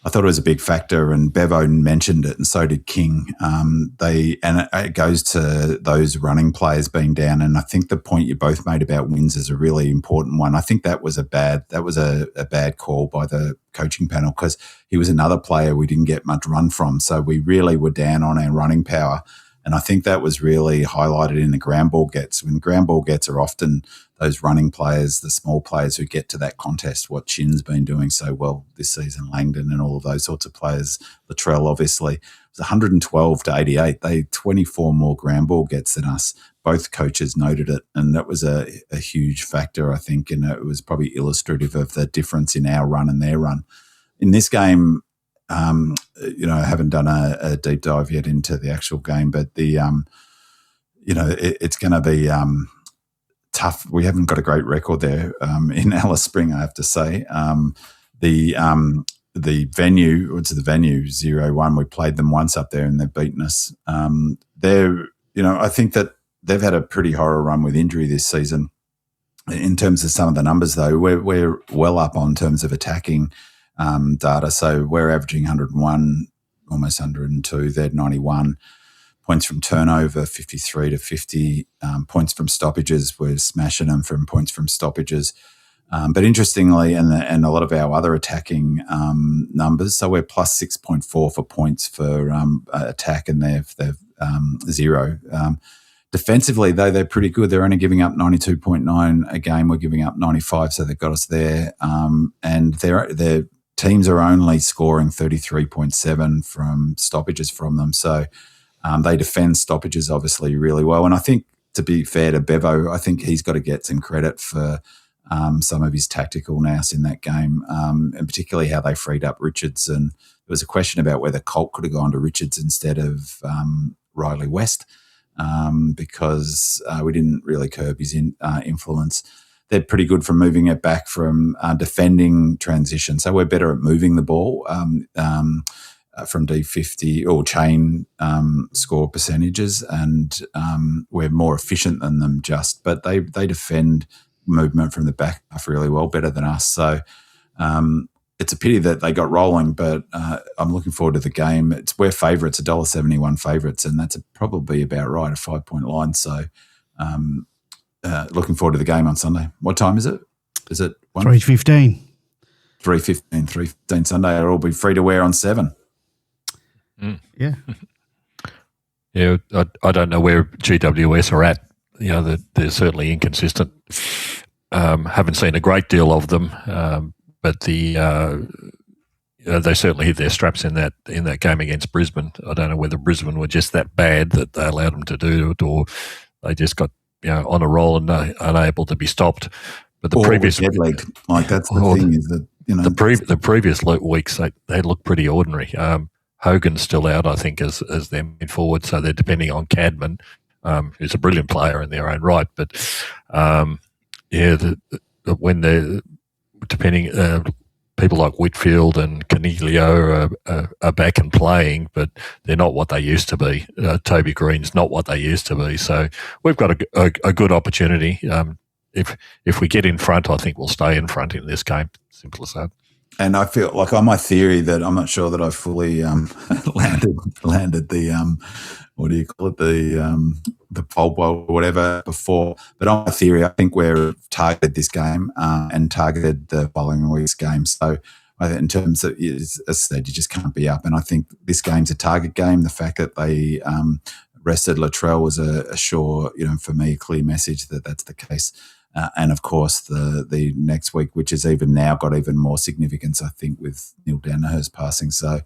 I thought it was a big factor, and Bevo mentioned it, and so did King. It goes to those running players being down, and I think the point you both made about wins is a really important one. I think that was a bad call by the coaching panel, because he was another player we didn't get much run from, so we really were down on our running power. And I think that was really highlighted in the ground ball gets. When ground ball gets are often those running players, the small players who get to that contest, what Chin's been doing so well this season, Langdon and all of those sorts of players, Latrell obviously. It was 112 to 88. They 24 more ground ball gets than us. Both coaches noted it, and that was a huge factor, I think, and it was probably illustrative of the difference in our run and their run. In this game, I haven't done a deep dive yet into the actual game, but it's going to be tough. We haven't got a great record there in Alice Spring, I have to say. The venue, what's the venue, 0-1, we played them once up there and they've beaten us. I think that they've had a pretty horror run with injury this season. In terms of some of the numbers, though, we're well up on terms of attacking data. So we're averaging 101, almost 102. They're 91. Points from turnover, 53 to 50. Points from stoppages, we're smashing them from points from stoppages. But interestingly, and a lot of our other attacking numbers, so we're plus 6.4 for points for attack, and they've 0. Defensively, though, they're pretty good. They're only giving up 92.9 a game. We're giving up 95, so they've got us there. And their teams are only scoring 33.7 from stoppages from them. So they defend stoppages obviously really well. And I think, to be fair to Bevo, I think he's got to get some credit for some of his tactical nous in that game, and particularly how they freed up Richards. And there was a question about whether Colt could have gone to Richards instead of Riley West, because we didn't really curb his influence. They're pretty good from moving it back from defending transition. So we're better at moving the ball from D50 or chain score percentages, and we're more efficient than them but they defend movement from the back half really well, better than us. So it's a pity that they got rolling, but I'm looking forward to the game. We're favourites, $1.71 favourites, and that's probably about right, a 5-point line. So looking forward to the game on Sunday. What time is it? Is it 3:15? 3:15 Sunday. It'll all be free to wear on 7. Yeah. Yeah, I don't know where GWS are at. They're certainly inconsistent. Haven't seen a great deal of them, but they certainly hit their straps in that game against Brisbane. I don't know whether Brisbane were just that bad that they allowed them to do it, or they just got on a roll and unable to be stopped. But the previous leg, that's the thing, is that the previous weeks they look pretty ordinary. Hogan's still out, I think, as their main forward, so they're depending on Cadman, who's a brilliant player in their own right. But when they're depending, people like Whitfield and Caniglio are back and playing, but they're not what they used to be. Toby Green's not what they used to be. So we've got a good opportunity. If we get in front, I think we'll stay in front in this game. Simple as that. And I feel like on my theory that I'm not sure that I fully landed the what do you call it, the pole bowl or whatever before. But on my theory, I think we're targeted this game and targeted the following week's game. So I think in terms of, as I said, you just can't be up. And I think this game's a target game. The fact that they rested Latrell was a sure, for me, clear message that that's the case. And of course, the next week, which has even now got even more significance, I think, with Neale Daniher's passing. So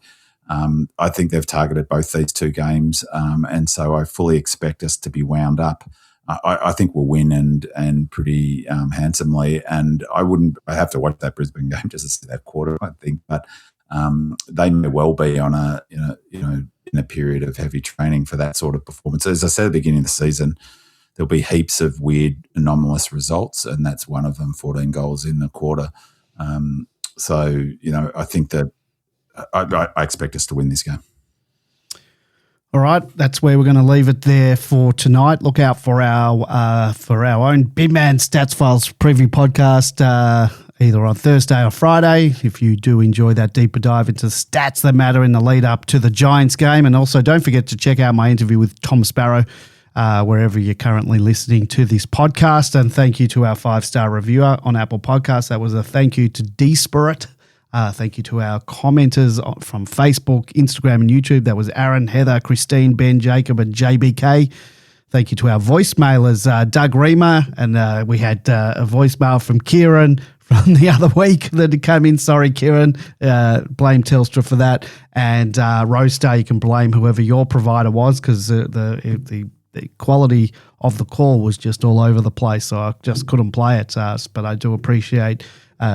I think they've targeted both these two games, and so I fully expect us to be wound up. I think we'll win and pretty handsomely. And I have to watch that Brisbane game just to see that quarter, I think, but they may well be on in a period of heavy training for that sort of performance. As I said at the beginning of the season, there'll be heaps of weird, anomalous results, and that's one of them, 14 goals in the quarter. So, I think that I expect us to win this game. All right, that's where we're going to leave it there for tonight. Look out for our own Big Man Stats Files preview podcast either on Thursday or Friday, if you do enjoy that deeper dive into the stats that matter in the lead up to the Giants game. And also don't forget to check out my interview with Tom Sparrow, wherever you're currently listening to this podcast. And thank you to our 5-star reviewer on Apple Podcasts. That was a thank you to Desperate. Thank you to our commenters from Facebook, Instagram, and YouTube. That was Aaron, Heather, Christine, Ben, Jacob, and JBK. Thank you to our voicemailers, Doug Reamer, and we had a voicemail from Kieran from the other week that came in. Sorry, Kieran. Blame Telstra for that. And Roadstar, you can blame whoever your provider was, because the quality of the call was just all over the place, so I just couldn't play it. But I do appreciate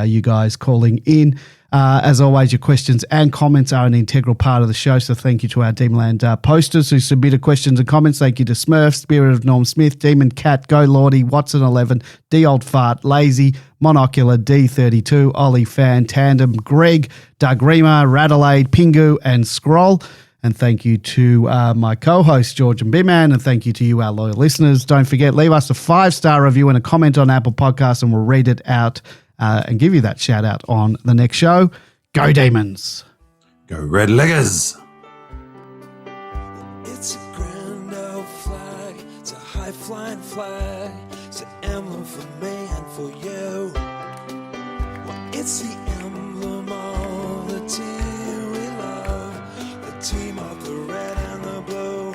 you guys calling in. As always, your questions and comments are an integral part of the show, so thank you to our Demonland posters who submitted questions and comments. Thank you to Smurf, Spirit of Norm Smith, Demon Cat, Go Lordy, Watson11, D Old Fart, Lazy, Monocular, D32, Ollie Fan, Tandem, Greg, Doug Rima, Radelaide, Pingu, and Scroll. And thank you to my co-host, George and Biman, and thank you to you, our loyal listeners. Don't forget, leave us a 5-star review and a comment on Apple Podcasts, and we'll read it out and give you that shout out on the next show. Go Demons. Go Red Leggers. It's a grand old flag. It's a high-flying flag. It's an emblem for me and for you. Well, it's the emblem of the team we love. The team of the red and the blue.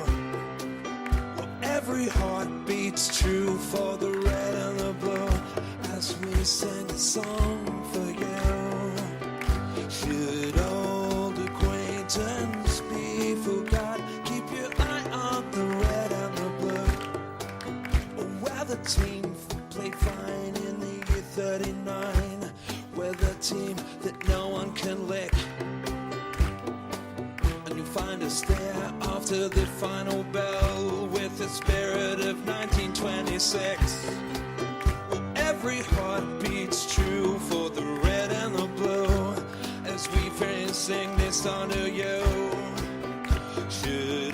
Well, every heart beats true for the red and the blue. As we sing a song for you, should old acquaintance be forgot? Keep your eye on the red and the blue. Where the team played fine in the year 39. We're the team that no one can lick. And you'll find us there after the final bell with the spirit of 1926. Every heart beats true for the red and the blue as we sing this song to you. Should